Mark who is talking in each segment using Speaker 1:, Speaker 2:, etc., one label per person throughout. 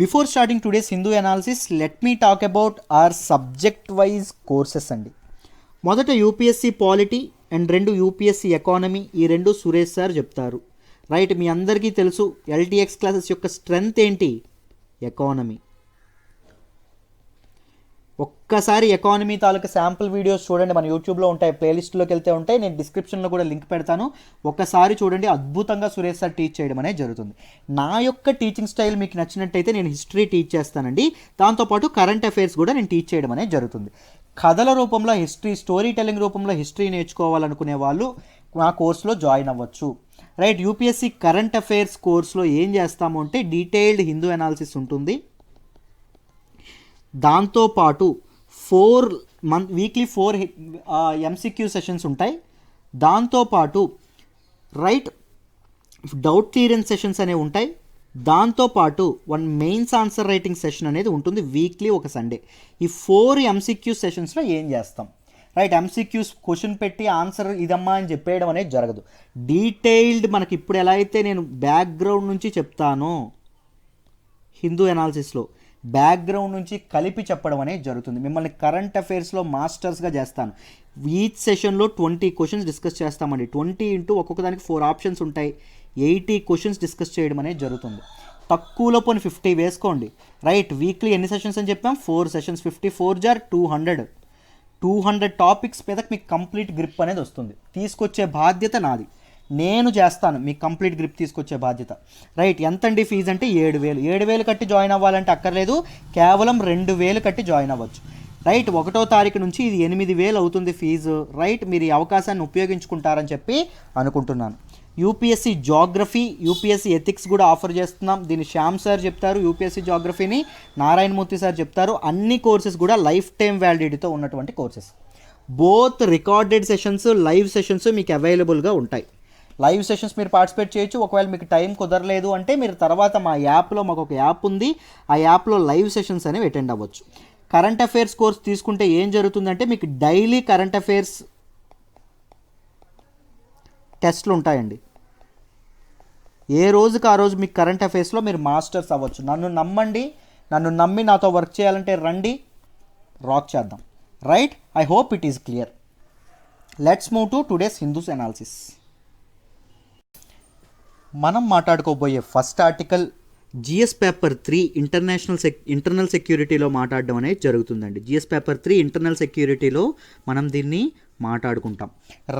Speaker 1: Before starting today's Hindu analysis let me talk about our subject wise courses అండి. మొదట UPSC polity and రెండు UPSC economy, ఈ రెండు Suresh sir చెప్తారు. రైట్, మీ అందరికీ తెలుసు ఎల్టీఎక్స్ క్లాసెస్ యొక్క స్ట్రెంగ్త్ ఏంటి, ఎకానమీ. ఒక్కసారి ఎకానమీ తాలూకా శాంపుల్ వీడియోస్ చూడండి, మన యూట్యూబ్లో ఉంటాయి, ప్లేలిస్ట్లోకి వెళ్తే ఉంటాయి, నేను డిస్క్రిప్షన్లో కూడా లింక్ పెడతాను. ఒక్కసారి చూడండి, అద్భుతంగా సురేష్ సార్ టీచ్ చేయడం అనేది జరుగుతుంది. నా యొక్క టీచింగ్ స్టైల్ మీకు నచ్చినట్టయితే నేను హిస్టరీ టీచ్ చేస్తానండి, దాంతోపాటు కరెంట్ అఫైర్స్ కూడా నేను టీచ్ చేయడం అనేది జరుగుతుంది. కథల రూపంలో హిస్టరీ, స్టోరీ టెల్లింగ్ రూపంలో హిస్టరీ నేర్చుకోవాలనుకునే వాళ్ళు నా కోర్సులో జాయిన్ అవ్వచ్చు. రైట్, యూపీఎస్సీ కరెంట్ అఫైర్స్ కోర్సులో ఏం చేస్తాము అంటే డీటెయిల్డ్ హిందూ అనాలిసిస్ ఉంటుంది, దాంతోపాటు వీక్లీ 4 ఎంసీక్యూ సెషన్స్ ఉంటాయి, దాంతోపాటు రైట్ డౌట్ క్లియరెన్స్ సెషన్స్ అనేవి ఉంటాయి, దాంతోపాటు 1 మెయిన్స్ ఆన్సర్ రైటింగ్ సెషన్ అనేది ఉంటుంది వీక్లీ ఒక సండే. ఈ 4 ఎంసీక్యూ సెషన్స్లో ఏం చేస్తాం, రైట్, ఎంసీక్యూస్ క్వశ్చన్ పెట్టి ఆన్సర్ ఇదమ్మా అని చెప్పేయడం అనేది జరగదు. డీటెయిల్డ్ మనకి ఇప్పుడు ఎలా అయితే నేను బ్యాక్గ్రౌండ్ నుంచి చెప్తానో హిందూ అనాలిసిస్లో బ్యాక్గ్రౌండ్ నుంచి కలిపి చెప్పడం అనేది జరుగుతుంది. మిమ్మల్ని కరెంట్ అఫైర్స్లో మాస్టర్స్గా చేస్తాను. ఈచ్ సెషన్లో 20 క్వశ్చన్స్ డిస్కస్ చేస్తామండి. 20 ఇంటూ ఒక్కొక్క దానికి 4 ఆప్షన్స్ ఉంటాయి, 80 క్వశ్చన్స్ డిస్కస్ చేయడం అనేది జరుగుతుంది. తక్కువలో పోనీ 50 వేసుకోండి. రైట్, వీక్లీ ఎన్ని సెషన్స్ అని చెప్పాం, 4 సెషన్స్, 54 జార్ 200 టాపిక్స్ మీద మీకు కంప్లీట్ గ్రిప్ అనేది వస్తుంది. తీసుకొచ్చే బాధ్యత నాది, నేను చేస్తాను మీకు కంప్లీట్ గ్రిప్ తీసుకొచ్చే బాధ్యత. రైట్, ఎంతండి ఫీజు అంటే 7,000 కట్టి జాయిన్ అవ్వాలంటే అక్కర్లేదు, కేవలం 2,000 కట్టి జాయిన్ అవ్వచ్చు. రైట్, 1వ తారీఖు నుంచి ఇది 8,000 అవుతుంది ఫీజు. రైట్, మీరు ఈ అవకాశాన్ని ఉపయోగించుకుంటారని చెప్పి అనుకుంటున్నాను. యూపీఎస్సీ జాగ్రఫీ, యూపీఎస్సీ ఎథిక్స్ కూడా ఆఫర్ చేస్తున్నాం. దీన్ని శ్యామ్ సార్ చెప్తారు, యూపీఎస్సీ జాగ్రఫీని నారాయణమూర్తి సార్ చెప్తారు. అన్ని కోర్సెస్ కూడా లైఫ్ టైం వ్యాలిడిటీతో ఉన్నటువంటి courses. Both recorded sessions, live sessions మీకు అవైలబుల్గా ఉంటాయి. లైవ్ సెషన్స్ మీరు పార్టిసిపేట్ చేయొచ్చు. ఒకవేళ మీకు టైం కుదరలేదు అంటే మీరు తర్వాత మా యాప్లో, మాకు ఒక యాప్ ఉంది, ఆ యాప్లో లైవ్ సెషన్స్ అనేవి అటెండ్ అవ్వచ్చు. కరెంట్ అఫైర్స్ కోర్స్ తీసుకుంటే ఏం జరుగుతుందంటే మీకు డైలీ కరెంట్ అఫైర్స్ టెస్ట్లు ఉంటాయండి. ఏ రోజుకి ఆ రోజు మీకు కరెంట్ అఫైర్స్లో మీరు మాస్టర్స్ అవ్వచ్చు. నన్ను నమ్మండి, నన్ను నమ్మి నాతో వర్క్ చేయాలంటే రండి, రాక్ చేద్దాం. Right, I hope it is clear. Let's move to today's Hindu's analysis. మనం మాట్లాడుకోబోయే first article GS paper 3 internal సెక్యూరిటీలో మాట్లాడడం అనేది జరుగుతుందండి. జిఎస్ పేపర్ 3 ఇంటర్నల్ సెక్యూరిటీలో మనం దీన్ని మాట్లాడుకుంటాం.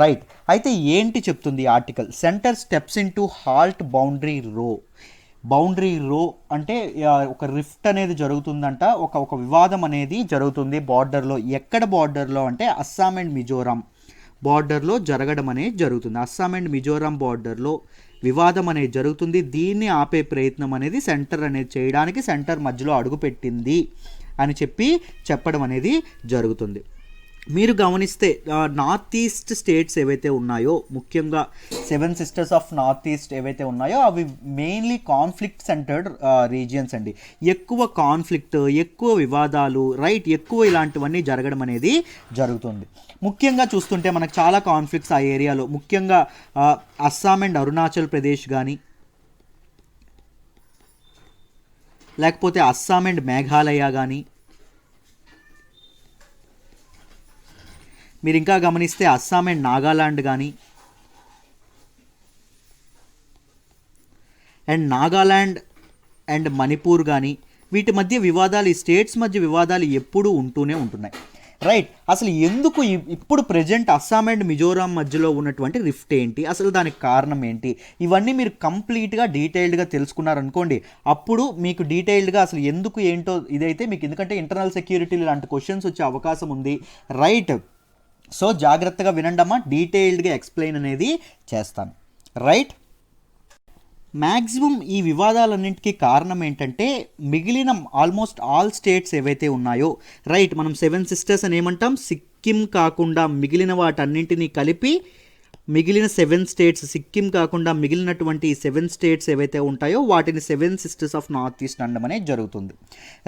Speaker 1: రైట్, అయితే ఏంటి చెప్తుంది article, centre steps in to halt boundary రో అంటే ఒక రిఫ్ట్ అనేది జరుగుతుందంట, ఒక వివాదం అనేది జరుగుతుంది బార్డర్లో. ఎక్కడ బార్డర్లో అంటే అస్సాం అండ్ మిజోరాం బార్డర్లో జరగడం అనేది జరుగుతుంది. అస్సాం అండ్ మిజోరాం బార్డర్లో వివాదం అనేది జరుగుతుంది. దీన్ని ఆపే ప్రయత్నం అనేది సెంటర్ అనేది చేయడానికి సెంటర్ మధ్యలో అడుగుపెట్టింది అని చెప్పడం అనేది జరుగుతుంది. మీరు గమనిస్తే నార్త్ ఈస్ట్ స్టేట్స్ ఏవైతే ఉన్నాయో, ముఖ్యంగా 7 సిస్టర్స్ ఆఫ్ నార్త్ ఈస్ట్ ఏవైతే ఉన్నాయో అవి మెయిన్లీ కాన్ఫ్లిక్ట్ సెంటర్డ్ రీజియన్స్ అండి. ఎక్కువ కాన్ఫ్లిక్ట్, ఎక్కువ వివాదాలు, రైట్, ఎక్కువ ఇలాంటివన్నీ జరగడం అనేది జరుగుతుంది. ముఖ్యంగా చూస్తుంటే మనకు చాలా కాన్ఫ్లిక్ట్స్ ఆ ఏరియాలో, ముఖ్యంగా అస్సాం అండ్ అరుణాచల్ ప్రదేశ్ కానీ, లేకపోతే అస్సాం అండ్ మేఘాలయ కానీ, మీరు ఇంకా గమనిస్తే అస్సాం అండ్ నాగాలాండ్ కానీ, అండ్ నాగాలాండ్ అండ్ మణిపూర్ కానీ, వీటి మధ్య వివాదాలు, ఈ స్టేట్స్ మధ్య వివాదాలు ఎప్పుడూ ఉంటూనే ఉంటున్నాయి. రైట్, అసలు ఎందుకు ఇప్పుడు ప్రజెంట్ అస్సాం అండ్ మిజోరాం మధ్యలో ఉన్నటువంటి రిఫ్ట్ ఏంటి, అసలు దానికి కారణం ఏంటి, ఇవన్నీ మీరు కంప్లీట్గా డీటెయిల్డ్గా తెలుసుకున్నారనుకోండి, అప్పుడు మీకు డీటెయిల్డ్గా అసలు ఎందుకు ఏంటో ఇదైతే మీకు, ఎందుకంటే ఇంటర్నల్ సెక్యూరిటీ లాంటి క్వశ్చన్స్ వచ్చే అవకాశం ఉంది. రైట్, సో జాగ్రత్తగా వినండమ్మా, డీటెయిల్డ్గా ఎక్స్ప్లెయిన్ అనేది చేస్తాను. రైట్, మ్యాక్సిమం ఈ వివాదాలన్నింటికీ కారణం ఏంటంటే మిగిలిన ఆల్మోస్ట్ ఆల్ స్టేట్స్ ఏవైతే ఉన్నాయో, రైట్, మనం 7 సిస్టర్స్ అని ఏమంటాం, సిక్కిం కాకుండా మిగిలిన వాటన్నింటినీ కలిపి మిగిలిన 7 స్టేట్స్, సిక్కిం కాకుండా మిగిలినటువంటి 7 స్టేట్స్ ఏవైతే ఉంటాయో వాటిని 7 సిస్టర్స్ ఆఫ్ నార్త్ ఈస్ట్ అనడం అనేది జరుగుతుంది.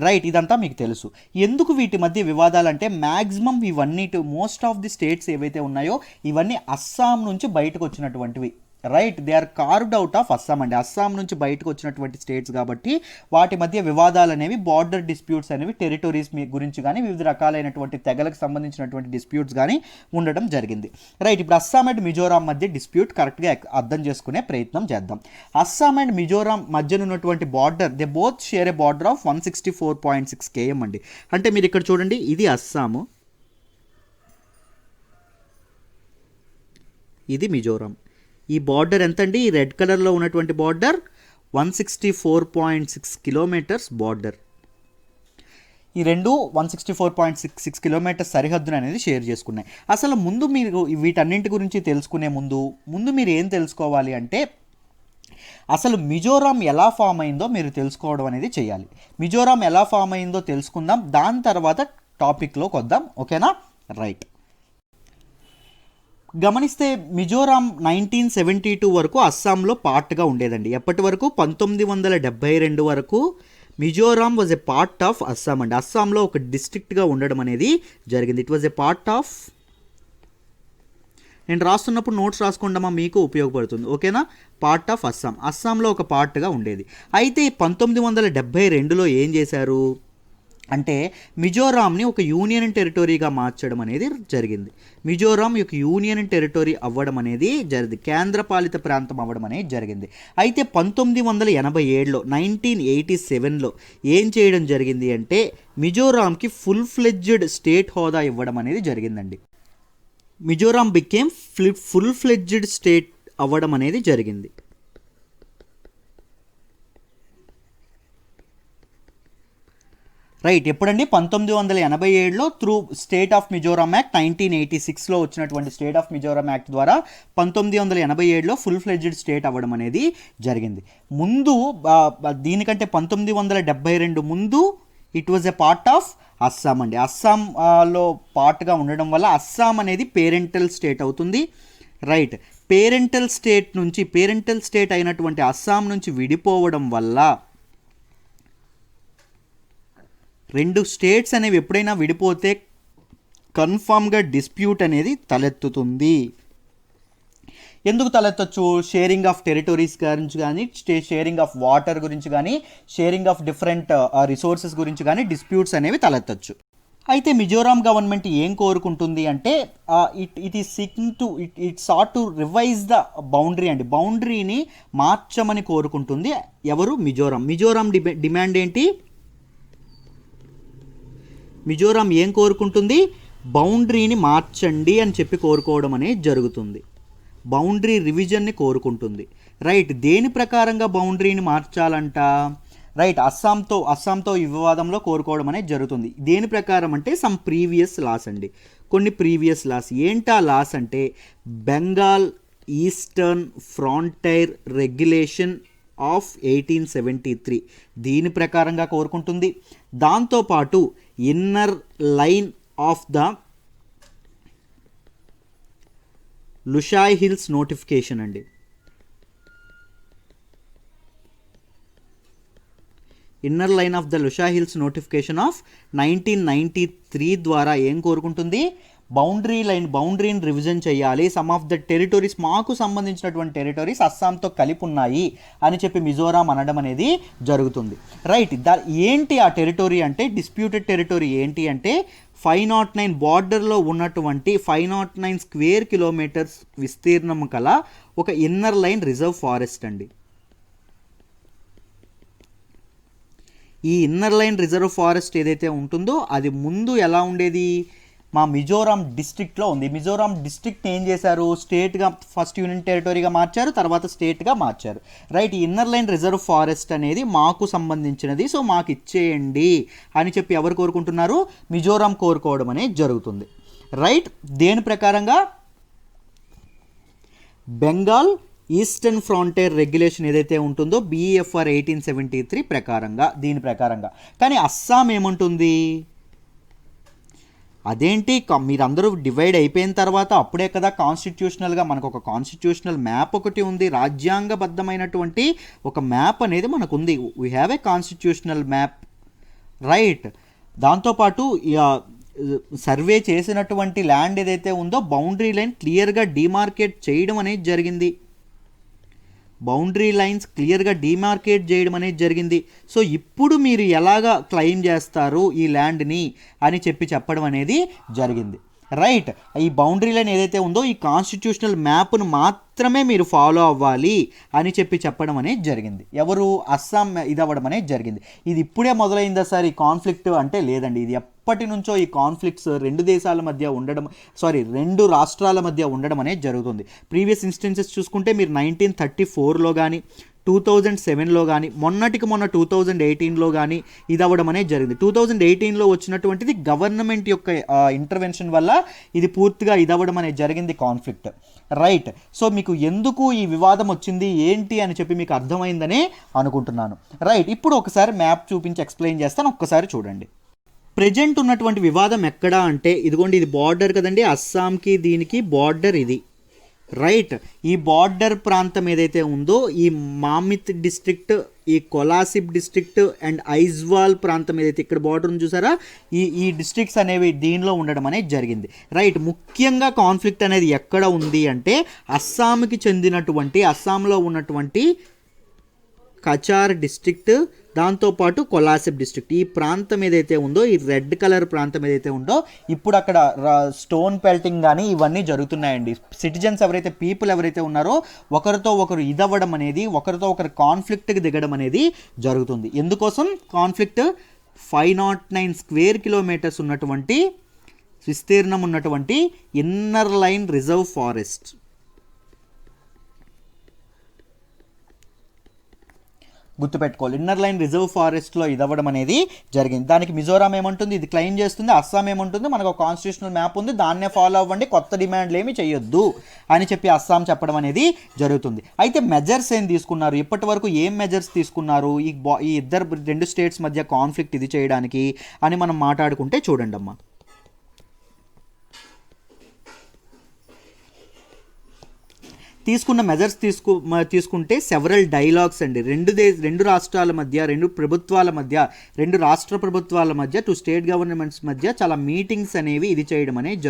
Speaker 1: రైట్, ఇదంతా మీకు తెలుసు. ఎందుకు వీటి మధ్య వివాదాలంటే మ్యాక్సిమం ఇవన్నీ మోస్ట్ ఆఫ్ ది స్టేట్స్ ఏవైతే ఉన్నాయో ఇవన్నీ అస్సాం నుంచి బయటకు వచ్చినటువంటివి. Right, they are carved out of Assam అండి. అస్సాం నుంచి బయటకు వచ్చినటువంటి స్టేట్స్ కాబట్టి వాటి మధ్య వివాదాలు అనేవి, బార్డర్ డిస్ప్యూట్స్ అనేవి, టెరిటరీస్ గురించి కానీ వివిధ రకాలైనటువంటి తెగలకు సంబంధించినటువంటి డిస్ప్యూట్స్ కానీ ఉండడం జరిగింది. రైట్, ఇప్పుడు అస్సాం అండ్ మిజోరాం మధ్య డిస్ప్యూట్ కరెక్ట్గా అర్థం చేసుకునే ప్రయత్నం చేద్దాం. అస్సాం అండ్ మిజోరాం మధ్యన ఉన్నటువంటి border, they both share A border of 164.6 km అండి. అంటే మీరు ఇక్కడ చూడండి, ఇది అస్సాము, ఇది మిజోరాం. ఈ బార్డర్ ఎంతండి? ఈ రెడ్ కలర్లో ఉన్నటువంటి బార్డర్ 164.6 కిలోమీటర్స్ బార్డర్. ఈ రెండు 164.66 కిలోమీటర్స్ సరిహద్దును అనేది షేర్ చేసుకున్నాయి. అసలు ముందు మీరు వీటన్నింటి గురించి తెలుసుకునే ముందు మీరు ఏం తెలుసుకోవాలి అంటే, అసలు మిజోరాం ఎలా ఫామ్ అయిందో మీరు తెలుసుకోవడం అనేది చేయాలి. మిజోరాం ఎలా ఫామ్ అయిందో తెలుసుకుందాం, దాని తర్వాత టాపిక్లోకి వద్దాం. ఓకేనా? రైట్, గమనిస్తే మిజోరాం 1972 వరకు అస్సాంలో పార్ట్గా ఉండేదండి. ఎప్పటి వరకు? 1972 వరకు Mizoram was a part of Assam అండి. అస్సాంలో ఒక డిస్ట్రిక్ట్గా ఉండడం అనేది జరిగింది. It was a part of, నేను రాస్తున్నప్పుడు నోట్స్ రాసుకుంటామా, మీకు ఉపయోగపడుతుంది. ఓకేనా? పార్ట్ ఆఫ్ అస్సాం, అస్సాంలో ఒక పార్ట్గా ఉండేది. అయితే 1972లో ఏం చేశారు అంటే, మిజోరాంని ఒక యూనియన్ టెరిటరీగా మార్చడం అనేది జరిగింది. మిజోరాం యొక్క యూనియన్ టెరిటరీ అవ్వడం అనేది జరిగింది, కేంద్రపాలిత ప్రాంతం అవ్వడం అనేది జరిగింది. అయితే 1987లో 1987లో ఏం చేయడం జరిగింది అంటే, మిజోరాంకి ఫుల్ ఫ్లెడ్జ్డ్ స్టేట్ హోదా ఇవ్వడం అనేది జరిగిందండి. Mizoram became full fledged state అవ్వడం అనేది జరిగింది. రైట్, ఎప్పుడండి? 1987లో through state of Mizoram act, 1986లో వచ్చినటువంటి స్టేట్ ఆఫ్ మిజోరాం యాక్ట్ ద్వారా 1987లో ఫుల్ ఫ్లెడ్జ్డ్ స్టేట్ అవ్వడం అనేది జరిగింది. ముందు దీనికంటే 1972 ముందు it was a part of Assam అండి. అస్సాంలో పార్ట్గా ఉండడం వల్ల అస్సాం అనేది పేరెంటల్ స్టేట్ అవుతుంది. రైట్, పేరెంటల్ స్టేట్ అయినటువంటి అస్సాం నుంచి విడిపోవడం వల్ల, రెండు స్టేట్స్ అనేవి ఎప్పుడైనా విడిపోతే కన్ఫామ్గా డిస్ప్యూట్ అనేది తలెత్తుతుంది. ఎందుకు తలెత్తచ్చు? షేరింగ్ ఆఫ్ టెరిటరీస్ గురించి కానీ, షేరింగ్ ఆఫ్ వాటర్ గురించి కానీ, షేరింగ్ ఆఫ్ డిఫరెంట్ రిసోర్సెస్ గురించి కానీ డిస్ప్యూట్స్ అనేవి తలెత్తచ్చు. అయితే మిజోరాం గవర్నమెంట్ ఏం కోరుకుంటుంది అంటే, it is seeking to it sat to revise the boundary అండి. బౌండరీని మార్చమని కోరుకుంటుంది. ఎవరు? మిజోరాం డిమాండ్ ఏంటి? మిజోరాం ఏం కోరుకుంటుంది? బౌండరీని మార్చండి అని చెప్పి కోరుకోవడం అనేది జరుగుతుంది. బౌండరీ రివిజన్ని కోరుకుంటుంది. రైట్, దేని ప్రకారంగా బౌండరీని మార్చాలంట? రైట్, అస్సాంతో ఈ వివాదంలో కోరుకోవడం అనేది జరుగుతుంది. దేని ప్రకారం అంటే, సమ్ ప్రీవియస్ లాస్ అండి, కొన్ని ప్రీవియస్ లాస్. ఏంటా లాస్ అంటే, Bengal eastern frontier regulation of 1873, దీని ప్రకారంగా కోరుకుంటుంది. దాంతోపాటు inner line of the Lushai Hills notification అండి. Inner line of the Lushai Hills notification of 1993 ద్వారా ఏం కోరుకుంటుంది? బౌండరీని రివిజన్ చేయాలి. సమ్ ఆఫ్ ద టెరిటరీస్, మాకు సంబంధించినటువంటి టెరిటరీస్ అస్సాంతో కలిపి ఉన్నాయి అని చెప్పి మిజోరాం అనడం అనేది జరుగుతుంది. రైట్, ఏంటి ఆ టెరిటరీ అంటే, డిస్ప్యూటెడ్ టెరిటరీ ఏంటి అంటే, 509 బార్డర్లో ఉన్నటువంటి 509 స్క్వేర్ కిలోమీటర్స్ విస్తీర్ణం కల ఒక ఇన్నర్ లైన్ రిజర్వ్ ఫారెస్ట్ అండి. ఈ ఇన్నర్ లైన్ రిజర్వ్ ఫారెస్ట్ ఏదైతే ఉంటుందో అది ముందు ఎలా ఉండేది? మా మిజోరాం డిస్ట్రిక్ట్లో ఉంది. మిజోరాం డిస్ట్రిక్ట్ ఏం చేశారు? స్టేట్గా ఫస్ట్ యూనియన్ టెరిటరీగా మార్చారు, తర్వాత స్టేట్గా మార్చారు. రైట్, ఈ ఇన్నర్ లైన్ రిజర్వ్ ఫారెస్ట్ అనేది మాకు సంబంధించినది, సో మాకు ఇచ్చేయండి అని చెప్పి ఎవరు కోరుకుంటున్నారు? మిజోరాం కోరుకోవడం అనేది జరుగుతుంది. రైట్, దేని ప్రకారంగా? బెంగాల్ ఈస్టర్న్ ఫ్రాంటైర్ రెగ్యులేషన్ ఏదైతే ఉంటుందో BFR 1873 ప్రకారంగా, దీని ప్రకారంగా. కానీ అస్సాం ఏముంటుంది? అదేంటి, మీరందరూ డివైడ్ అయిపోయిన తర్వాత అప్పుడే కదా కాన్స్టిట్యూషనల్గా మనకు ఒక కాన్స్టిట్యూషనల్ మ్యాప్ ఒకటి ఉంది, రాజ్యాంగబద్ధమైనటువంటి ఒక మ్యాప్ అనేది మనకు ఉంది. We have a constitutional map. Right, దాంతోపాటు సర్వే చేసినటువంటి ల్యాండ్ ఏదైతే ఉందో బౌండరీ లైన్ క్లియర్గా డిమార్కేట్ చేయడం అనేది జరిగింది. బౌండరీ లైన్స్ క్లియర్గా డిమార్కేట్ చేయడం అనేది జరిగింది. సో ఇప్పుడు మీరు ఎలాగా క్లెయిమ్ చేస్తారు ఈ ల్యాండ్ని అని చెప్పడం అనేది జరిగింది. రైట్, ఈ బౌండరీ లైన్ ఏదైతే ఉందో ఈ కాన్స్టిట్యూషనల్ మ్యాప్ను మాత్రమే మీరు ఫాలో అవ్వాలి అని చెప్పడం అనేది జరిగింది. ఎవరు? అస్సాం ఇది అవ్వడం అనేది జరిగింది. ఇది ఇప్పుడే మొదలైందా సార్ ఈ కాన్ఫ్లిక్ట్ అంటే లేదండి, ఇది ఎప్పటి నుంచో ఈ కాన్ఫ్లిక్ట్స్ రెండు రాష్ట్రాల మధ్య ఉండడం అనేది జరుగుతుంది. ప్రీవియస్ ఇన్స్టెన్సెస్ చూసుకుంటే మీరు 1934లో కానీ 2007లో కానీ మొన్న 2018లో కానీ ఇది అవ్వడం అనేది జరిగింది. 2018లో వచ్చినటువంటిది గవర్నమెంట్ యొక్క ఇంటర్వెన్షన్ వల్ల ఇది పూర్తిగా ఇది అవ్వడం అనేది జరిగింది కాన్ఫ్లిక్ట్. రైట్, సో మీకు ఎందుకు ఈ వివాదం వచ్చింది ఏంటి అని మీకు అర్థమైందనే అనుకుంటున్నాను. రైట్, ఇప్పుడు ఒకసారి మ్యాప్ చూపించి ఎక్స్ప్లెయిన్ చేస్తాను, ఒక్కసారి చూడండి. ప్రెజెంట్ ఉన్నటువంటి వివాదం ఎక్కడా అంటే ఇదిగోండి, ఇది బార్డర్ కదండి, అస్సాంకి దీనికి బార్డర్ ఇది. రైట్, ఈ బార్డర్ ప్రాంతం ఏదైతే ఉందో ఈ మామిత్ డిస్ట్రిక్ట్, ఈ కొలాసిబ్ డిస్ట్రిక్ట్ అండ్ ఐజ్వాల్ ప్రాంతం ఏదైతే ఇక్కడ బార్డర్ ఉంది చూసారా, ఈ డిస్ట్రిక్ట్స్ అనేవి దీనిలో ఉండడం అనేది జరిగింది. రైట్, ముఖ్యంగా కాన్ఫ్లిక్ట్ అనేది ఎక్కడ ఉంది అంటే అస్సాంకి చెందినటువంటి, అస్సాంలో ఉన్నటువంటి కచార్ డిస్ట్రిక్ట్, దాంతోపాటు కొలాసిబ్ డిస్ట్రిక్ట్, ఈ ప్రాంతం ఏదైతే ఉందో, ఈ రెడ్ కలర్ ప్రాంతం ఏదైతే ఉందో, ఇప్పుడు అక్కడ స్టోన్ పెల్టింగ్ కానీ ఇవన్నీ జరుగుతున్నాయండి. సిటిజన్స్ ఎవరైతే, పీపుల్ ఎవరైతే ఉన్నారో ఒకరితో ఒకరు ఇదవ్వడం అనేది, ఒకరితో ఒకరు కాన్ఫ్లిక్ట్కి దిగడం అనేది జరుగుతుంది. ఎందుకోసం? కాన్ఫ్లిక్ట్ 509 స్క్వేర్ కిలోమీటర్స్ ఉన్నటువంటి విస్తీర్ణం ఉన్నటువంటి ఇన్నర్ లైన్ రిజర్వ్ ఫారెస్ట్. గుర్తుపెట్టుకోవాలి, ఇన్నర్ లైన్ రిజర్వ్ ఫారెస్ట్లో ఇదవ్వడం అనేది జరిగింది. దానికి మిజోరాం ఏమంటుంది, ఇది క్లెయిమ్ చేస్తుంది. అస్సాం ఏమంటుంది, మనకు ఒక కాన్స్టిట్యూషనల్ మ్యాప్ ఉంది, దాన్నే ఫాలో అవ్వండి, కొత్త డిమాండ్లు ఏమి చేయొద్దు అని అస్సాం చెప్పడం అనేది జరుగుతుంది. అయితే మెజర్స్ ఏం తీసుకున్నారు, ఇప్పటి వరకు ఏం మెజర్స్ తీసుకున్నారు ఈ రెండు స్టేట్స్ మధ్య కాన్ఫ్లిక్ట్ ఇది చేయడానికి అని మనం మాట్లాడుకుంటే చూడండి అమ్మా. తీసుకున్న మెజర్స్ తీసుకుంటే సెవరల్ డైలాగ్స్ అండి, రెండు రాష్ట్రాల మధ్య, రెండు ప్రభుత్వాల మధ్య, రెండు రాష్ట్ర ప్రభుత్వాల మధ్య, టూ స్టేట్ గవర్నమెంట్స్ మధ్య చాలా మీటింగ్స్ అనేవి ఇది చేయడం అనేది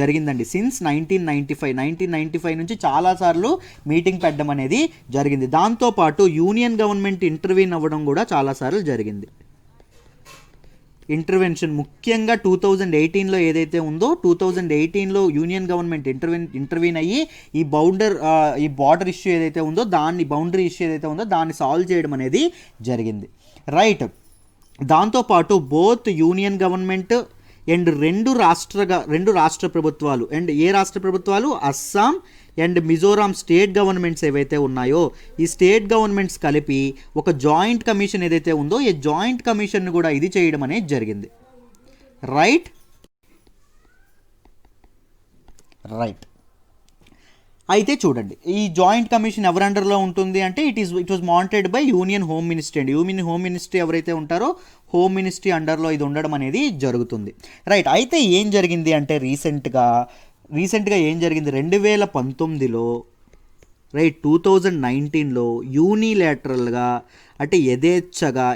Speaker 1: జరిగిందండి. సిన్స్ 1995 నుంచి చాలాసార్లు మీటింగ్ పెట్టడం అనేది జరిగింది. దాంతోపాటు యూనియన్ గవర్నమెంట్ ఇంటర్వ్యూన్ అవ్వడం కూడా చాలాసార్లు జరిగింది. ఇంటర్వెన్షన్ ముఖ్యంగా 2018లో ఏదైతే ఉందో, 2018లో యూనియన్ గవర్నమెంట్ ఇంటర్వ్యూన్ అయ్యి ఈ బార్డర్ ఇష్యూ ఏదైతే ఉందో, బౌండరీ ఇష్యూ ఏదైతే ఉందో దాన్ని సాల్వ్ చేయడం అనేది జరిగింది. రైట్, దాంతోపాటు బోత్ యూనియన్ గవర్నమెంట్ అండ్ రెండు రాష్ట్ర ప్రభుత్వాలు, అండ్ ఏ రాష్ట్ర ప్రభుత్వాలు, Assam and Mizoram state governments ఏవైతే ఉన్నాయో ఈ స్టేట్ గవర్నమెంట్స్ కలిపి ఒక జాయింట్ కమిషన్ ఏదైతే ఉందో ఈ జాయింట్ కమిషన్ను కూడా ఇది చేయడం అనేది జరిగింది. రైట్, అయితే చూడండి, ఈ జాయింట్ కమిషన్ ఎవరి అండర్లో ఉంటుంది అంటే it was monitored by union home ministry అండి. యూనియన్ హోమ్ మినిస్ట్రీ ఎవరైతే ఉంటారో హోమ్ మినిస్ట్రీ అండర్లో ఇది ఉండడం అనేది జరుగుతుంది. రైట్, అయితే ఏం జరిగింది అంటే రీసెంట్గా ఏం జరిగింది, 2019లో, రైట్, 2019లో యూనిలాటరల్గా అంటే యథేచ్ఛగా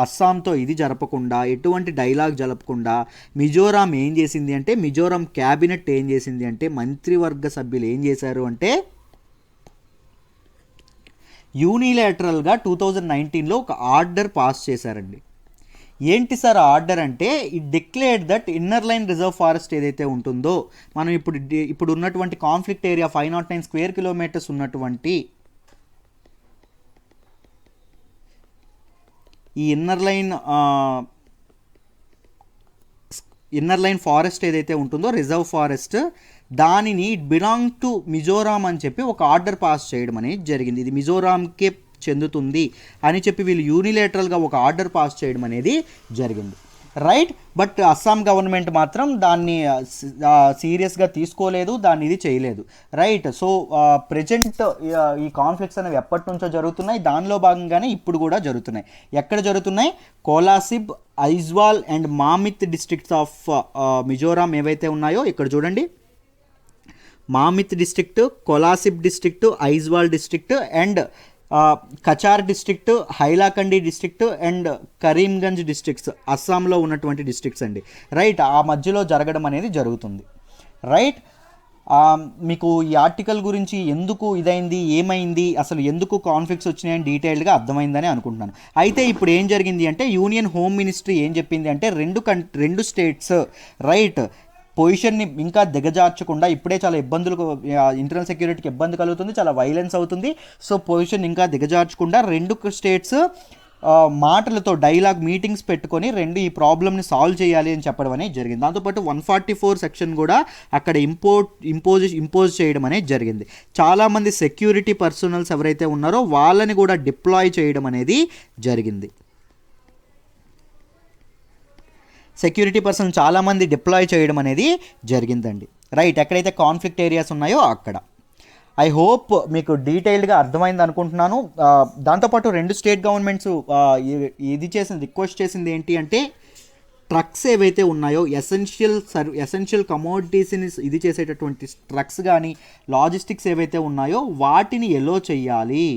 Speaker 1: అస్సాంతో ఇది జరపకుండా, ఎటువంటి డైలాగ్ జరపకుండా మిజోరాం ఏం చేసింది అంటే, మిజోరాం క్యాబినెట్ ఏం చేసింది అంటే, మంత్రివర్గ సభ్యులు ఏం చేశారు అంటే యూనిలాటరల్గా 2019లో ఒక ఆర్డర్ పాస్ చేశారండి. ఏంటి సార్ ఆర్డర్ అంటే, it declared that inner line reserve forest ఏదైతే ఉంటుందో, మనం ఇప్పుడు ఉన్నటువంటి కాన్ఫ్లిక్ట్ ఏరియా 509 స్క్వేర్ కిలోమీటర్స్ ఉన్నటువంటి ఈ ఇన్నర్ లైన్ ఫారెస్ట్ ఏదైతే ఉంటుందో రిజర్వ్ ఫారెస్ట్, దానిని ఇట్ బిలాంగ్ టు మిజోరాం అని చెప్పి ఒక ఆర్డర్ పాస్ చేయడం అనేది జరిగింది. ఇది మిజోరాంకే చెందుతుంది అని వీళ్ళు యూనిలేటరల్గా ఒక ఆర్డర్ పాస్ చేయడం అనేది జరిగింది. రైట్, బట్ అస్సాం గవర్నమెంట్ మాత్రం దాన్ని సీరియస్గా తీసుకోలేదు, దాన్ని ఇది చేయలేదు. రైట్, సో ప్రజెంట్ ఈ కాన్ఫ్లిక్ట్స్ అనేవి ఎప్పటి నుంచో జరుగుతున్నాయి, దానిలో భాగంగానే ఇప్పుడు కూడా జరుగుతున్నాయి. ఎక్కడ జరుగుతున్నాయి? Kolasib, Aizawl and Mamit districts of Mizoram ఏవైతే ఉన్నాయో ఇక్కడ చూడండి, Mamit district, Kolasib district, Aizawl district and Cachar district, Hailakandi district and Karimganj districts అస్సాంలో ఉన్నటువంటి డిస్ట్రిక్ట్స్ అండి. రైట్, ఆ మధ్యలో జరగడం అనేది జరుగుతుంది. రైట్, మీకు ఈ ఆర్టికల్ గురించి ఎందుకు ఇదైంది, ఏమైంది, అసలు ఎందుకు కాన్ఫ్లిక్ట్స్ వచ్చినాయని డీటెయిల్డ్గా అర్థమైందని అనుకుంటున్నాను. అయితే ఇప్పుడు ఏం జరిగింది అంటే యూనియన్ హోమ్ మినిస్ట్రీ ఏం చెప్పింది అంటే రెండు స్టేట్స్ రైట్ పొజిషన్ని ఇంకా దిగజార్చకుండా, ఇప్పుడే చాలా ఇబ్బందులు, ఇంటర్నల్ సెక్యూరిటీకి ఇబ్బంది కలుగుతుంది, చాలా వైలెన్స్ అవుతుంది. సో పొజిషన్ ఇంకా దిగజార్చకుండా రెండు స్టేట్స్ మాటలతో డైలాగ్ మీటింగ్స్ పెట్టుకొని ఈ ప్రాబ్లమ్ని సాల్వ్ చేయాలి అని చెప్పడం అనేది జరిగింది. దాంతోపాటు 144 సెక్షన్ కూడా అక్కడ ఇంపోజ్ చేయడం అనేది జరిగింది. చాలామంది సెక్యూరిటీ పర్సనల్స్ ఎవరైతే ఉన్నారో వాళ్ళని కూడా డిప్లాయ్ చేయడం అనేది జరిగింది. సెక్యూరిటీ పర్సన్ చాలామంది డిప్లాయ్ చేయడం అనేది జరిగిందండి. రైట్, ఎక్కడైతే కాన్ఫ్లిక్ట్ ఏరియాస్ ఉన్నాయో అక్కడ. ఐ హోప్ మీకు డీటెయిల్డ్గా అర్థమైంది అనుకుంటున్నాను. దాంతోపాటు రెండు స్టేట్ గవర్నమెంట్స్ రిక్వెస్ట్ చేసింది ఏంటి అంటే ట్రక్స్ ఏవైతే ఉన్నాయో ఎసెన్షియల్ కమోడిటీస్ని ఇది చేసేటటువంటి ట్రక్స్ కానీ లాజిస్టిక్స్ ఏవైతే ఉన్నాయో వాటిని ఎలో చేయాలి,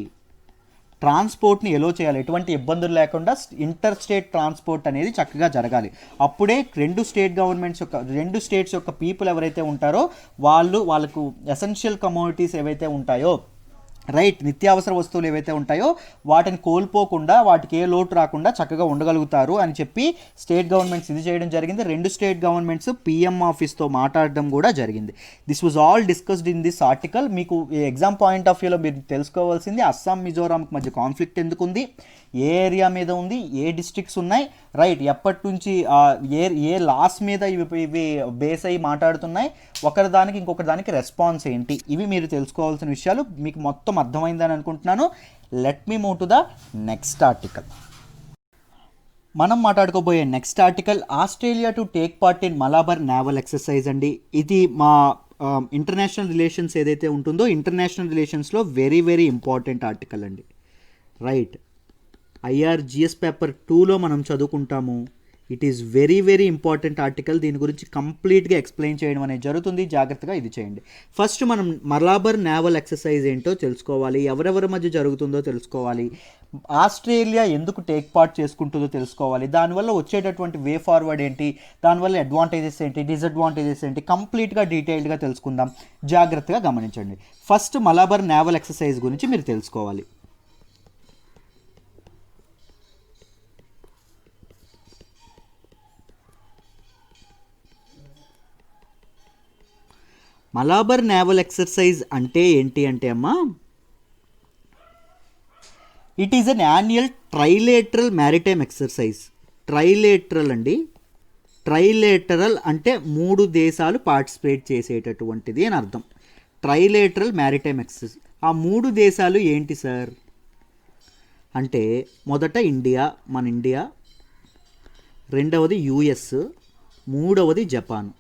Speaker 1: ట్రాన్స్పోర్ట్ని ఎలో చేయాలి, ఎటువంటి ఇబ్బందులు లేకుండా ఇంటర్ స్టేట్ ట్రాన్స్పోర్ట్ అనేది చక్కగా జరగాలి. అప్పుడే రెండు స్టేట్స్ యొక్క పీపుల్ ఎవరైతే ఉంటారో వాళ్ళకు ఎసెన్షియల్ కమోడిటీస్ ఏవైతే ఉంటాయో రైట్, నిత్యావసర వస్తువులు ఏవైతే ఉంటాయో వాటిని కోల్పోకుండా, వాటికి ఏ లోటు రాకుండా చక్కగా ఉండగలుగుతారు అని చెప్పి స్టేట్ గవర్నమెంట్స్ ఇది చేయడం జరిగింది. రెండు స్టేట్ గవర్నమెంట్స్ పిఎం ఆఫీస్తో మాట్లాడడం కూడా జరిగింది. This was all discussed in this article. మీకు ఎగ్జామ్ పాయింట్ ఆఫ్ వ్యూలో మీరు తెలుసుకోవాల్సింది అస్సాం మిజోరాంకి మధ్య కాన్ఫ్లిక్ట్ ఎందుకు ఉంది, ఏ ఏరియా మీద ఉంది, ఏ డిస్ట్రిక్ట్స్ ఉన్నాయి, రైట్, ఎప్పటి నుంచి ఏ లాస్ మీద ఇవి బేస్ అయ్యి మాట్లాడుతున్నాయి, ఒకరిదానికి ఇంకొకరి దానికి రెస్పాన్స్ ఏంటి, ఇవి మీరు తెలుసుకోవాల్సిన విషయాలు. మీకు మొత్తం అర్థమైందని అనుకుంటున్నాను. Let me move to the next article. మనం మాట్లాడుకోబోయే next article Australia to take part in Malabar naval exercise అండి. ఇది మా ఇంటర్నేషనల్ రిలేషన్స్ ఏదైతే ఉంటుందో ఇంటర్నేషనల్ రిలేషన్స్లో వెరీ వెరీ ఇంపార్టెంట్ ఆర్టికల్ అండి. రైట్, IRGS పేపర్ 2లో మనం చదువుకుంటాము. It is very very important article. దీని గురించి కంప్లీట్గా ఎక్స్ప్లెయిన్ చేయడం అనేది జరుగుతుంది. జాగ్రత్తగా ఇది చేయండి. ఫస్ట్ మనం మలాబార్ నేవల్ ఎక్సర్సైజ్ ఏంటో తెలుసుకోవాలి, ఎవరెవరి మధ్య జరుగుతుందో తెలుసుకోవాలి, ఆస్ట్రేలియా ఎందుకు టేక్ పార్ట్ చేసుకుంటుందో తెలుసుకోవాలి, దానివల్ల వచ్చేటటువంటి వే ఫార్వర్డ్ ఏంటి, దానివల్ల అడ్వాంటేజెస్ ఏంటి, డిసడ్వాంటేజెస్ ఏంటి, కంప్లీట్గా డీటెయిల్డ్గా తెలుసుకుందాం. జాగ్రత్తగా గమనించండి. ఫస్ట్ మలాబార్ నేవల్ ఎక్సర్సైజ్ గురించి మీరు తెలుసుకోవాలి. మలాబార్ నేవల్ ఎక్సర్సైజ్ అంటే ఏంటి అంటే అమ్మా, it is an annual trilateral maritime exercise. Trilateral అండి, ట్రైలేటరల్ అంటే 3 దేశాలు పార్టిసిపేట్ చేసేటటువంటిది అని అర్థం. Trilateral maritime exercise. ఆ 3 దేశాలు ఏంటి సార్ అంటే, మొదట మన ఇండియా, రెండవది US, మూడవది జపాన్.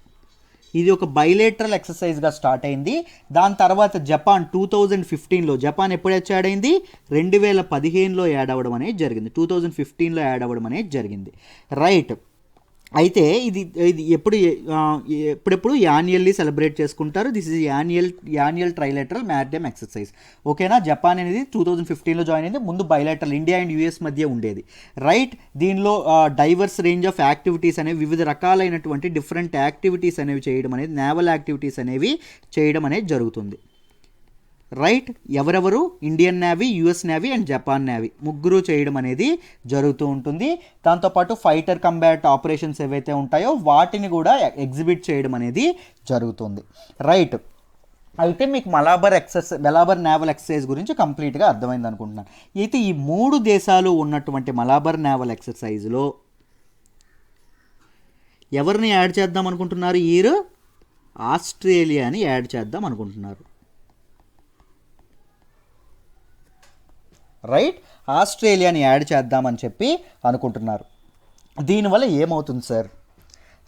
Speaker 1: ఇది ఒక బైలేటరల్ ఎక్సర్సైజ్గా స్టార్ట్ అయింది. దాని తర్వాత జపాన్ 2015లో, జపాన్ ఎప్పుడు యాడ్ అయింది, 2015లో యాడ్ అవ్వడం అనేది జరిగింది. 2015లో యాడ్ అవ్వడం అనేది జరిగింది. రైట్, అయితే ఇది ఎప్పుడెప్పుడు యాన్యువల్లీ సెలబ్రేట్ చేసుకుంటారు. This is annual trilateral maritime exercise. ఓకేనా. జపాన్ అనేది 2015లో జాయిన్ అయింది. ముందు బైలేటరల్ ఇండియా అండ్ US మధ్య ఉండేది. రైట్, దీనిలో డైవర్స్ రేంజ్ ఆఫ్ యాక్టివిటీస్ అనేవి, వివిధ రకాలైనటువంటి డిఫరెంట్ యాక్టివిటీస్ అనేవి చేయడం అనేది, నేవల్ యాక్టివిటీస్ అనేవి చేయడం అనేది జరుగుతుంది. రైట్, ఎవరెవరు, Indian navy, US navy and Japan navy ముగ్గురు చేయడం అనేది జరుగుతూ ఉంటుంది. దాంతోపాటు ఫైటర్ కంబాట్ ఆపరేషన్స్ ఏవైతే ఉంటాయో వాటిని కూడా ఎగ్జిబిట్ చేయడం అనేది జరుగుతుంది. రైట్, అయితే మీకు మలాబార్ నేవల్ ఎక్సర్సైజ్ గురించి కంప్లీట్గా అర్థమైంది అనుకుంటున్నాను. అయితే ఈ 3 దేశాలు ఉన్నటువంటి మలాబార్ నేవల్ ఎక్సర్సైజ్లో ఎవరిని యాడ్ చేద్దాం అనుకుంటున్నారు, ఆస్ట్రేలియాని యాడ్ చేద్దాం అనుకుంటున్నారు. రైట్, ఆస్ట్రేలియాని యాడ్ చేద్దామని చెప్పి అనుకుంటున్నారు. దీనివల్ల ఏమవుతుంది సార్,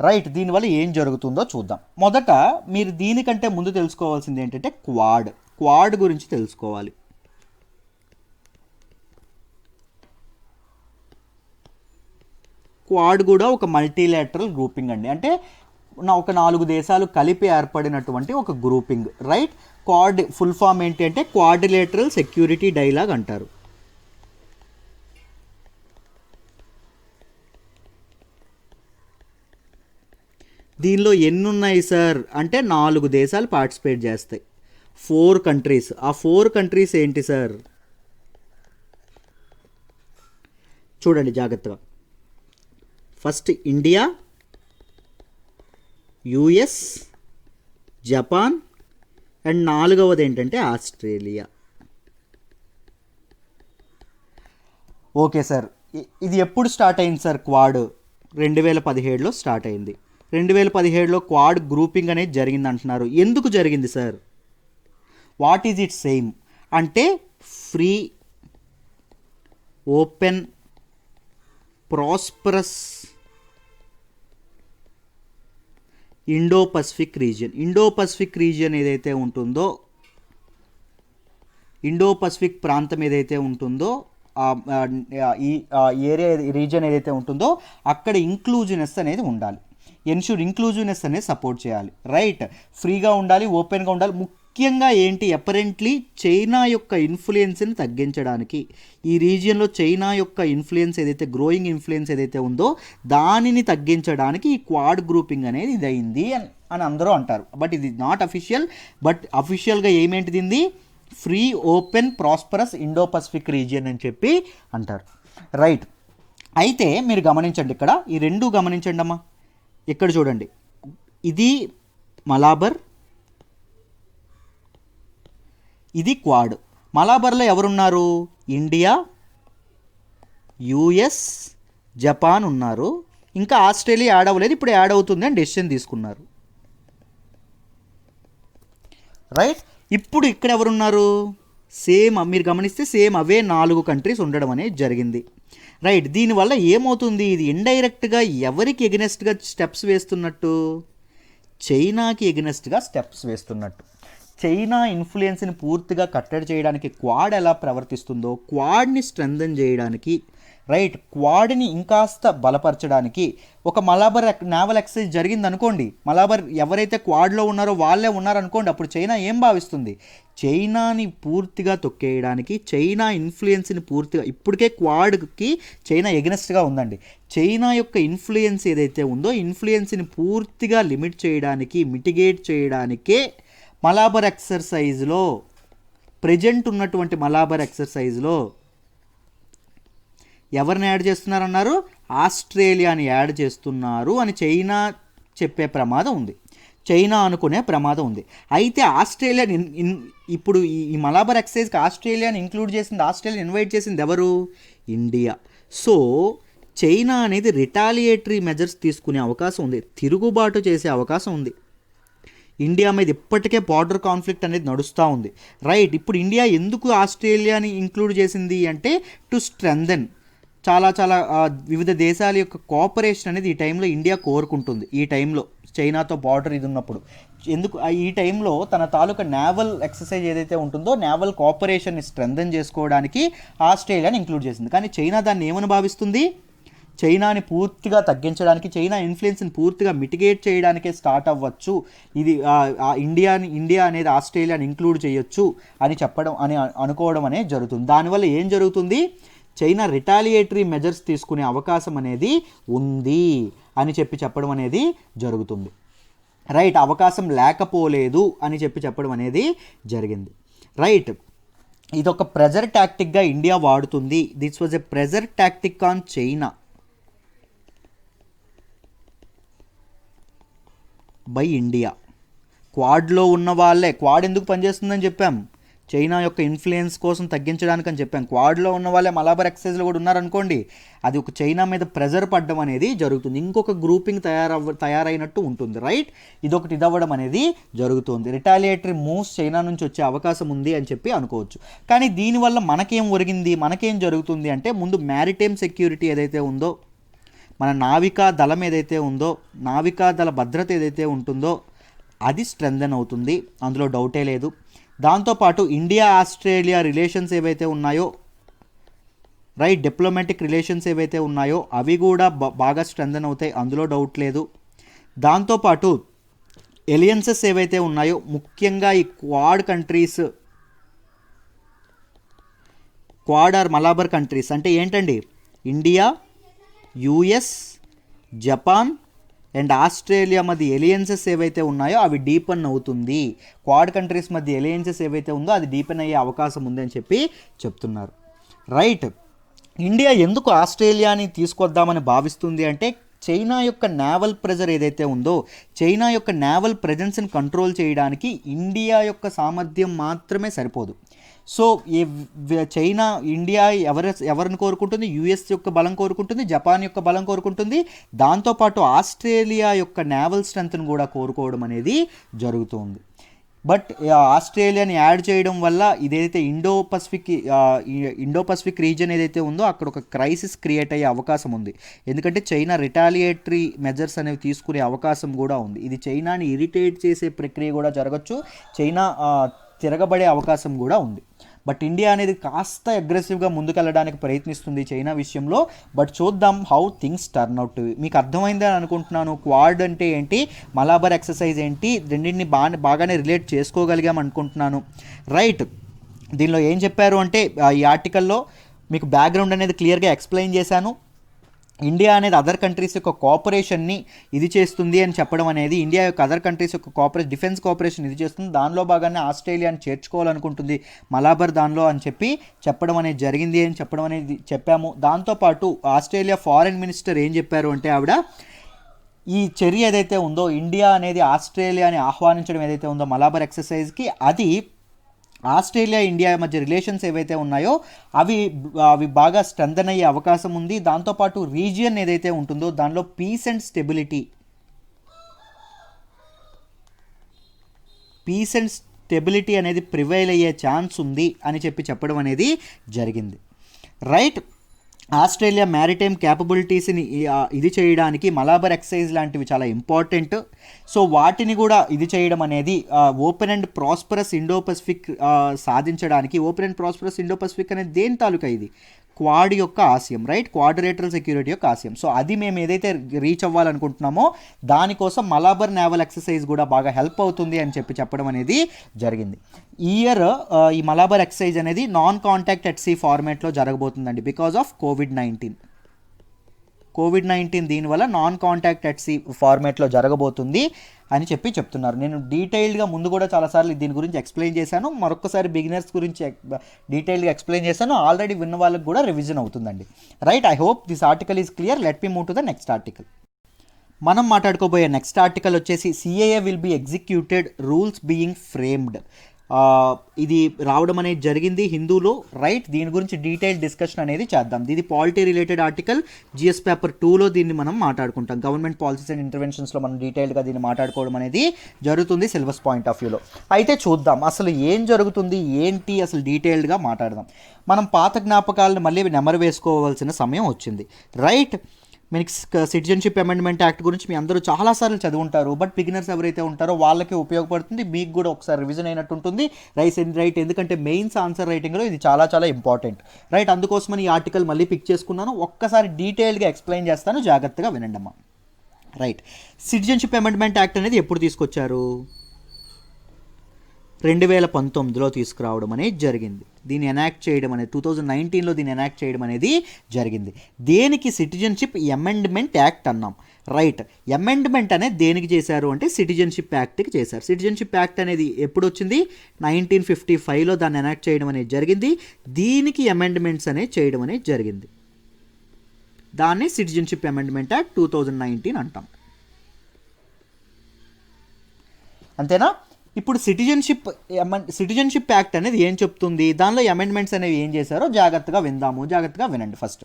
Speaker 1: రైట్, దీనివల్ల ఏం జరుగుతుందో చూద్దాం. మొదట మీరు దీనికంటే ముందు తెలుసుకోవాల్సింది ఏంటంటే క్వాడ్ గురించి తెలుసుకోవాలి. క్వాడ్ కూడా ఒక మల్టీలేటరల్ గ్రూపింగ్ అండి. అంటే ఒక 4 దేశాలు కలిపి ఏర్పడినటువంటి ఒక grouping. Right, quad full form ఏంటి అంటే క్వాడ్రిలేటరల్ సెక్యూరిటీ డైలాగ్ అంటారు. దీనిలో ఎన్ని ఉన్నాయి సార్ అంటే 4 దేశాలు పార్టిసిపేట్ చేస్తాయి. 4 కంట్రీస్. ఆ 4 కంట్రీస్ ఏంటి సార్? చూడండి జాగ్రత్తగా. First India, US, Japan and 4వది ఏంటంటే ఆస్ట్రేలియా. ఓకే సార్, ఇది ఎప్పుడు స్టార్ట్ అయింది సార్? క్వాడ్ 2017లో స్టార్ట్ అయింది. 2017లో క్వాడ్ గ్రూపింగ్ అనేది జరిగింది అంటున్నారు. ఎందుకు జరిగింది sir? What is it same అంటే free, open, prosperous Indo Pacific region. Indo Pacific region ఏదైతే ఉంటుందో, ఇండో పసిఫిక్ ప్రాంతం ఏదైతే ఉంటుందో, ఈ ఏరియా రీజియన్ ఏదైతే ఉంటుందో అక్కడ ఇంక్లూజివ్నెస్ అనేది ఉండాలి. ఎన్ష్యూర్ ఇంక్లూజివ్నెస్ అనేది సపోర్ట్ చేయాలి. రైట్, ఫ్రీగా ఉండాలి, ఓపెన్గా ఉండాలి. ముఖ్యంగా ఏంటి, అపరెంట్లీ చైనా యొక్క ఇన్ఫ్లుయెన్స్ని తగ్గించడానికి, ఈ రీజియన్లో చైనా యొక్క ఇన్ఫ్లుయెన్స్ ఏదైతే, గ్రోయింగ్ ఇన్ఫ్లుయెన్స్ ఏదైతే ఉందో దానిని తగ్గించడానికి ఈ క్వాడ్ గ్రూపింగ్ అనేది ఇది అయింది అని అందరూ అంటారు. బట్ ఇది నాట్ అఫీషియల్. బట్ అఫీషియల్గా ఏమేంటిది? Free, open, prosperous Indo Pacific region అని చెప్పి అంటారు. రైట్, అయితే మీరు గమనించండి, ఇక్కడ ఈ రెండు గమనించండి అమ్మా. ఇక్కడ చూడండి, ఇది మలాబర్, ఇది క్వాడ్. మలాబర్లో ఎవరున్నారు? ఇండియా, యుఎస్, జపాన్ ఉన్నారు. ఇంకా ఆస్ట్రేలియా యాడ్ అవ్వలేదు, ఇప్పుడు యాడ్ అవుతుంది అని డెసిషన్ తీసుకున్నారు. రైట్, ఇప్పుడు ఇక్కడ ఎవరున్నారు? సేమ్ మీరు గమనిస్తే సేమ్ అవే 4 కంట్రీస్ ఉండడం అనేది జరిగింది. రైట్, దీనివల్ల ఏమవుతుంది? ఇది ఇండైరెక్ట్గా ఎవరికి ఎగనెస్ట్గా స్టెప్స్ వేస్తున్నట్టు? చైనాకి ఎగనెస్ట్గా స్టెప్స్ వేస్తున్నట్టు. చైనా ఇన్ఫ్లుయెన్స్ని పూర్తిగా కట్టడి చేయడానికి క్వాడ్ ఎలా ప్రవర్తిస్తుందో, క్వాడ్ని స్ట్రెంథన్ చేయడానికి, రైట్, క్వాడ్ని ఇంకాస్త బలపరచడానికి ఒక మలాబర్ నేవల్ ఎక్సర్సైజ్ జరిగింది అనుకోండి. మలాబర్ ఎవరైతే క్వాడ్లో ఉన్నారో వాళ్ళే ఉన్నారనుకోండి. అప్పుడు చైనా ఏం భావిస్తుంది? చైనాని పూర్తిగా తొక్కేయడానికి, చైనా ఇన్ఫ్లుయెన్స్ని పూర్తిగా, ఇప్పటికే క్వాడ్కి చైనా ఎగనెస్ట్గా ఉందండి. చైనా యొక్క ఇన్ఫ్లుయెన్స్ ఏదైతే ఉందో ఇన్ఫ్లుయెన్స్ని పూర్తిగా లిమిట్ చేయడానికి, మిటిగేట్ చేయడానికే మలాబర్ ఎక్సర్సైజ్లో, ప్రజెంట్ ఉన్నటువంటి మలాబర్ ఎక్సర్సైజ్లో ఎవరిని యాడ్ చేస్తున్నారన్నారు? ఆస్ట్రేలియాని యాడ్ చేస్తున్నారు అని చైనా చెప్పే ప్రమాదం ఉంది, చైనా అనుకునే ప్రమాదం ఉంది. అయితే ఆస్ట్రేలియా ఇప్పుడు ఈ మలాబర్ ఎక్సర్సైజ్కి ఆస్ట్రేలియాని ఇంక్లూడ్ చేసింది, ఆస్ట్రేలియా ఇన్వైట్ చేసింది ఎవరు? ఇండియా. సో చైనా అనేది రిటాలియేటరీ మెజర్స్ తీసుకునే అవకాశం ఉంది, తిరుగుబాటు చేసే అవకాశం ఉంది. ఇండియా మీద ఇప్పటికే బార్డర్ కాన్ఫ్లిక్ట్ అనేది నడుస్తూ ఉంది. రైట్, ఇప్పుడు ఇండియా ఎందుకు ఆస్ట్రేలియాని ఇంక్లూడ్ చేసింది అంటే టు స్ట్రెంథెన్, చాలా చాలా వివిధ దేశాల యొక్క కోఆపరేషన్ అనేది ఈ టైంలో ఇండియా కోరుకుంటుంది. ఈ టైంలో చైనాతో బార్డర్ ఇది ఉన్నప్పుడు ఎందుకు ఈ టైంలో తన తాలూకా నేవల్ ఎక్సర్సైజ్ ఏదైతే ఉంటుందో నేవల్ కోఆపరేషన్ని స్ట్రెంథెన్ చేసుకోవడానికి ఆస్ట్రేలియాని ఇంక్లూడ్ చేసింది. కానీ చైనా దాన్ని ఏమని భావిస్తుంది? చైనాని పూర్తిగా తగ్గించడానికి, చైనా ఇన్ఫ్లుయెన్స్ని పూర్తిగా మిటిగేట్ చేయడానికే స్టార్ట్ అవ్వచ్చు, ఇది ఇండియా అనేది ఆస్ట్రేలియాని ఇంక్లూడ్ చేయొచ్చు అని చెప్పడం అని అనుకోవడం అనేది జరుగుతుంది. దానివల్ల ఏం జరుగుతుంది? చైనా రిటాలియేటరీ మెజర్స్ తీసుకునే అవకాశం అనేది ఉంది అని చెప్పడం అనేది జరుగుతుంది. రైట్, అవకాశం లేకపోలేదు అని చెప్పడం అనేది జరిగింది. రైట్, ఇదొక ప్రెజర్ టాక్టిక్గా ఇండియా వాడుతుంది. This was a pressure tactic on China by India. క్వాడ్లో ఉన్న వాళ్ళే, క్వాడ్ ఎందుకు పనిచేస్తుందని చెప్పాం? చైనా యొక్క ఇన్ఫ్లుయెన్స్ కోసం తగ్గించడానికి అని చెప్పాం. క్వాడ్లో ఉన్న వాళ్ళే మలాబర్ ఎక్సర్సైజ్లో కూడా ఉన్నారనుకోండి, అది ఒక చైనా మీద ప్రెజర్ పడడం అనేది జరుగుతుంది, ఇంకొక గ్రూపింగ్ తయారైనట్టు ఉంటుంది. రైట్, ఇదొకటి ఇదవ్వడం అనేది జరుగుతుంది. రిటాలియేటరీ మూవ్స్ చైనా నుంచి వచ్చే అవకాశం ఉంది అని చెప్పి అనుకోవచ్చు. కానీ దీనివల్ల మనకేం ఒరిగింది, మనకేం జరుగుతుంది అంటే, ముందు మ్యారిటైమ్ సెక్యూరిటీ ఏదైతే ఉందో, మన నావికా దళం ఏదైతే ఉందో, నావికా దళ భద్రత ఏదైతే ఉంటుందో అది స్ట్రెంథెన్ అవుతుంది, అందులో డౌటే లేదు. దాంతోపాటు ఇండియా ఆస్ట్రేలియా రిలేషన్స్ ఏవైతే ఉన్నాయో, రైట్, డిప్లొమాటిక్ రిలేషన్స్ ఏవైతే ఉన్నాయో అవి కూడా బాగా స్ట్రెంథెన్ అవుతాయి, అందులో డౌట్ లేదు. దాంతోపాటు ఎలియన్సెస్ ఏవైతే ఉన్నాయో, ముఖ్యంగా ఈ quad countries, quad or Malabar countries అంటే ఏంటండి? India, US, Japan and Australia మధ్య ఎలియన్సెస్ ఏవైతే ఉన్నాయో అవి డీపెన్ అవుతుంది. క్వాడ్ కంట్రీస్ మధ్య ఎలియన్సెస్ ఏవైతే ఉందో అది డీపెన్ అయ్యే అవకాశం ఉంది అని చెప్పి చెప్తున్నారు. రైట్. ఇండియా ఎందుకు ఆస్ట్రేలియాని తీసుకొద్దామని భావిస్తుంది అంటే చైనా యొక్క నేవల్ ప్రెజర్ ఏదైతే ఉందో, చైనా యొక్క నేవల్ ప్రెజెన్స్ని కంట్రోల్ చేయడానికి ఇండియా యొక్క సామర్థ్యం మాత్రమే సరిపోదు. సో చైనా ఇండియా ఎవరిని కోరుకుంటుంది? యుఎస్ యొక్క బలం కోరుకుంటుంది, జపాన్ యొక్క బలం కోరుకుంటుంది, దాంతోపాటు ఆస్ట్రేలియా యొక్క నేవల్ స్ట్రెంత్ని కూడా కోరుకోవడం అనేది జరుగుతుంది. బట్ ఆస్ట్రేలియాని యాడ్ చేయడం వల్ల ఇదైతే ఇండో పసిఫిక్ రీజన్ ఏదైతే ఉందో అక్కడ ఒక క్రైసిస్ క్రియేట్ అయ్యే అవకాశం ఉంది. ఎందుకంటే చైనా రిటాలియేటరీ మెజర్స్ అనేవి తీసుకునే అవకాశం కూడా ఉంది. ఇది చైనాని ఇరిటేట్ చేసే ప్రక్రియ కూడా జరగచ్చు, చైనా తిరగబడే అవకాశం కూడా ఉంది. బట్ ఇండియా అనేది కాస్త అగ్రెసివ్గా ముందుకెళ్ళడానికి ప్రయత్నిస్తుంది చైనా విషయంలో. బట్ చూద్దాం హౌ థింగ్స్ టర్న్ అవుట్. మీకు అర్థమైందని అనుకుంటున్నాను. క్వాడ్ అంటే ఏంటి, మలాబర్ ఎక్సర్సైజ్ ఏంటి, రెండింటిని బాగానే రిలేట్ చేసుకోగలిగాం అనుకుంటున్నాను. రైట్. దీనిలో ఏం చెప్పారు అంటే ఈ ఆర్టికల్లో మీకు బ్యాక్గ్రౌండ్ అనేది క్లియర్గా ఎక్స్ప్లెయిన్ చేశాను. ఇండియా అనేది అదర్ కంట్రీస్ యొక్క కోఆపరేషన్ని ఇది చేస్తుంది అని చెప్పడం అనేది, ఇండియా యొక్క అదర్ కంట్రీస్ యొక్క డిఫెన్స్ కోఆపరేషన్ ఇది చేస్తుంది, దానిలో భాగాన్ని ఆస్ట్రేలియాని చేర్చుకోవాలనుకుంటుంది మలాబర్ దానిలో అని చెప్పడం అనేది జరిగింది అని చెప్పడం అనేది చెప్పాము. దాంతోపాటు ఆస్ట్రేలియా ఫారెన్ మినిస్టర్ ఏం చెప్పారు అంటే ఆవిడ ఈ చర్య ఏదైతే ఉందో ఇండియా అనేది ఆస్ట్రేలియాని ఆహ్వానించడం ఏదైతే ఉందో మలాబర్ ఎక్సర్సైజ్కి, అది ఆస్ట్రేలియా ఇండియా మధ్య రిలేషన్స్ ఏవైతే ఉన్నాయో అవి బాగా స్ట్రెంథన్ అయ్యే అవకాశం ఉంది. దాంతోపాటు రీజియన్ ఏదైతే ఉంటుందో దానిలో పీస్ అండ్ స్టెబిలిటీ అనేది ప్రివైల్ అయ్యే ఛాన్స్ ఉంది అని చెప్పడం అనేది జరిగింది. రైట్. ఆస్ట్రేలియా మ్యారిటైమ్ క్యాపబిలిటీస్ని ఇది చేయడానికి మలాబర్ ఎక్సైజ్ లాంటివి చాలా ఇంపార్టెంట్. సో వాటిని కూడా ఇది చేయడం అనేది open and prosperous Indo Pacific సాధించడానికి, open and prosperous Indo Pacific అనేది దేని తాలూకా, ఇది క్వాడ్ యొక్క ఆశయం. రైట్. క్వాడ్రిలేటరల్ సెక్యూరిటీ యొక్క ఆశయం. సో అది మేము ఏదైతే రీచ్ అవ్వాలనుకుంటున్నామో దానికోసం మలాబర్ నేవల్ ఎక్సర్సైజ్ కూడా బాగా హెల్ప్ అవుతుంది అని చెప్పడం అనేది జరిగింది. ఈ ఇయర్ ఈ మలాబర్ ఎక్సర్సైజ్ అనేది నాన్ కాంటాక్ట్ ఎట్ సీ ఫార్మేట్లో జరగబోతుందండి బికాజ్ ఆఫ్ కోవిడ్-19. దీనివల్ల నాన్ కాంటాక్ట్ ఎట్ సీ ఫార్మేట్లో జరగబోతుంది అని చెప్తున్నారు. నేను డీటెయిల్డ్గా ముందు కూడా చాలాసార్లు దీని గురించి ఎక్స్ప్లెయిన్ చేశాను, మరొకసారి బిగినర్స్ గురించి డీటెయిల్గా ఎక్స్ప్లెయిన్ చేశాను. ఆల్రెడీ విన్న వాళ్ళకి కూడా రివిజన్ అవుతుందండి. Right. I hope this article is clear. Let me move to the next article. మనం మాట్లాడుకోబోయే నెక్స్ట్ ఆర్టికల్ వచ్చేసి CAA will be executed, rules being framed. ఇది రావడం అనేది జరిగింది హిందూలో. రైట్. దీని గురించి డీటెయిల్ డిస్కషన్ అనేది చేద్దాం. ఇది polity related article. GS paper 2లో దీన్ని మనం మాట్లాడుకుంటాం. గవర్నమెంట్ పాలసీస్ అండ్ ఇంటర్వెన్షన్స్లో మనం డీటెయిల్గా దీన్ని మాట్లాడుకోవడం అనేది జరుగుతుంది సిలబస్ పాయింట్ ఆఫ్ వ్యూలో. అయితే చూద్దాం అసలు ఏం జరుగుతుంది ఏంటి అసలు డీటెయిల్డ్గా మాట్లాడదాం. మనం పాత జ్ఞాపకాలను మళ్ళీ నెమరు వేసుకోవాల్సిన సమయం వచ్చింది. రైట్. మనకి సిటిజన్షిప్ అమెండ్మెంట్ యాక్ట్ గురించి మీ అందరూ చాలాసార్లు చదువుంటారు. బట్ బిగినర్స్ ఎవరైతే ఉంటారో వాళ్ళకి ఉపయోగపడుతుంది, మీకు కూడా ఒకసారి రివిజన్ అయినట్టు ఉంటుంది. రైట్. ఎందుకంటే మెయిన్స్ ఆన్సర్ రైటింగ్లో ఇది చాలా చాలా ఇంపార్టెంట్. రైట్. అందుకోసమని ఈ ఆర్టికల్ మళ్ళీ పిక్ చేసుకున్నాను. ఒక్కసారి డీటెయిల్గా ఎక్స్ప్లెయిన్ చేస్తాను, జాగ్రత్తగా వినండి అమ్మా. రైట్. సిటిజన్షిప్ అమెండ్మెంట్ యాక్ట్ అనేది ఎప్పుడు తీసుకొచ్చారు? 2019లో తీసుకురావడం అనేది జరిగింది. దీన్ని ఎనాక్ట్ చేయడం అనేది 2019లో దీన్ని ఎనాక్ట్ చేయడం అనేది జరిగింది. దేనికి? సిటిజన్షిప్ అమెండ్మెంట్ యాక్ట్ అన్నాం. రైట్. అమెండ్మెంట్ అనేది దేనికి చేశారు అంటే సిటిజన్షిప్ యాక్ట్కి చేశారు. సిటిజన్షిప్ యాక్ట్ అనేది ఎప్పుడు వచ్చింది? 1955లో దాన్ని ఎనాక్ట్ చేయడం అనేది జరిగింది. దీనికి అమెండ్మెంట్స్ అనేది చేయడం అనేది జరిగింది. దాన్ని సిటిజన్షిప్ అమెండ్మెంట్ యాక్ట్ 2019 అంటాం. అంతేనా? ఇప్పుడు సిటిజన్షిప్ యాక్ట్ అనేది ఏం చెప్తుంది, దానిలో అమెండ్మెంట్స్ అనేవి ఏం చేశారో జాగ్రత్తగా వినండి. ఫస్ట్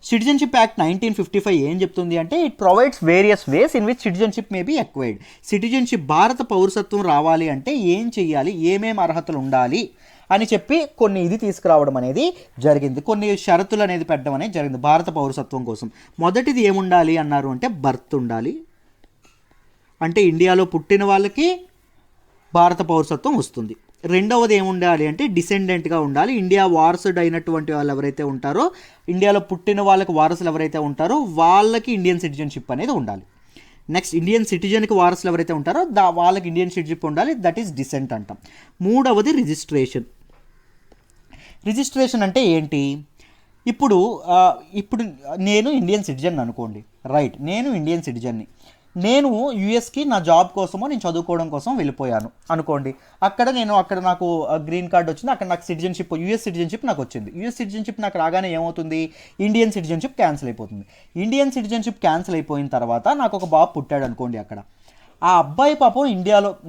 Speaker 1: సిటిజన్షిప్ యాక్ట్ 1955 ఏం చెప్తుంది అంటే it provides various ways in which citizenship may be acquired. Citizenship భారత పౌరసత్వం రావాలి అంటే ఏం చెయ్యాలి, ఏమేమి అర్హతలు ఉండాలి అని కొన్ని ఇది తీసుకురావడం అనేది జరిగింది. కొన్ని షరతులు అనేది పెట్టడం అనేది జరిగింది భారత పౌరసత్వం కోసం. మొదటిది ఏముండాలి అన్నారు అంటే బర్త్ ఉండాలి, అంటే ఇండియాలో పుట్టిన వాళ్ళకి భారత పౌరసత్వం వస్తుంది. రెండవది ఏముండాలి అంటే డిసెండెంట్గా ఉండాలి. ఇండియా వారసుడు అయినటువంటి వాళ్ళు ఎవరైతే ఉంటారో, ఇండియాలో పుట్టిన వాళ్ళకి వారసులు ఎవరైతే ఉంటారో వాళ్ళకి ఇండియన్ సిటిజన్షిప్ అనేది ఉండాలి. నెక్స్ట్ ఇండియన్ సిటిజన్కి వారసులు ఎవరైతే ఉంటారో వాళ్ళకి ఇండియన్ సిటిజన్షిప్ ఉండాలి. దట్ ఈస్ డిసెంట్ అంటాం. మూడవది రిజిస్ట్రేషన్ అంటే ఏంటి? ఇప్పుడు ఇప్పుడు నేను ఇండియన్ సిటిజన్ అనుకోండి, రైట్, నేను ఇండియన్ సిటిజన్ని, నేను యూఎస్కి నా జాబ్ కోసమో నేను చదువుకోవడం కోసం వెళ్ళిపోయాను అనుకోండి. అక్కడ నాకు గ్రీన్ కార్డ్ వచ్చింది, అక్కడ నాకు సిటిజన్షిప్, యూఎస్ సిటిజన్షిప్ నాకు వచ్చింది. యూఎస్ సిటిజన్షిప్ నాకు రాగానే ఏమవుతుంది, ఇండియన్ సిటిజన్షిప్ క్యాన్సిల్ అయిపోతుంది. ఇండియన్ సిటిజన్షిప్ క్యాన్సిల్ అయిపోయిన తర్వాత నాకు ఒక బాబు పుట్టాడు అనుకోండి. అక్కడ ఆ అబ్బాయి పాపం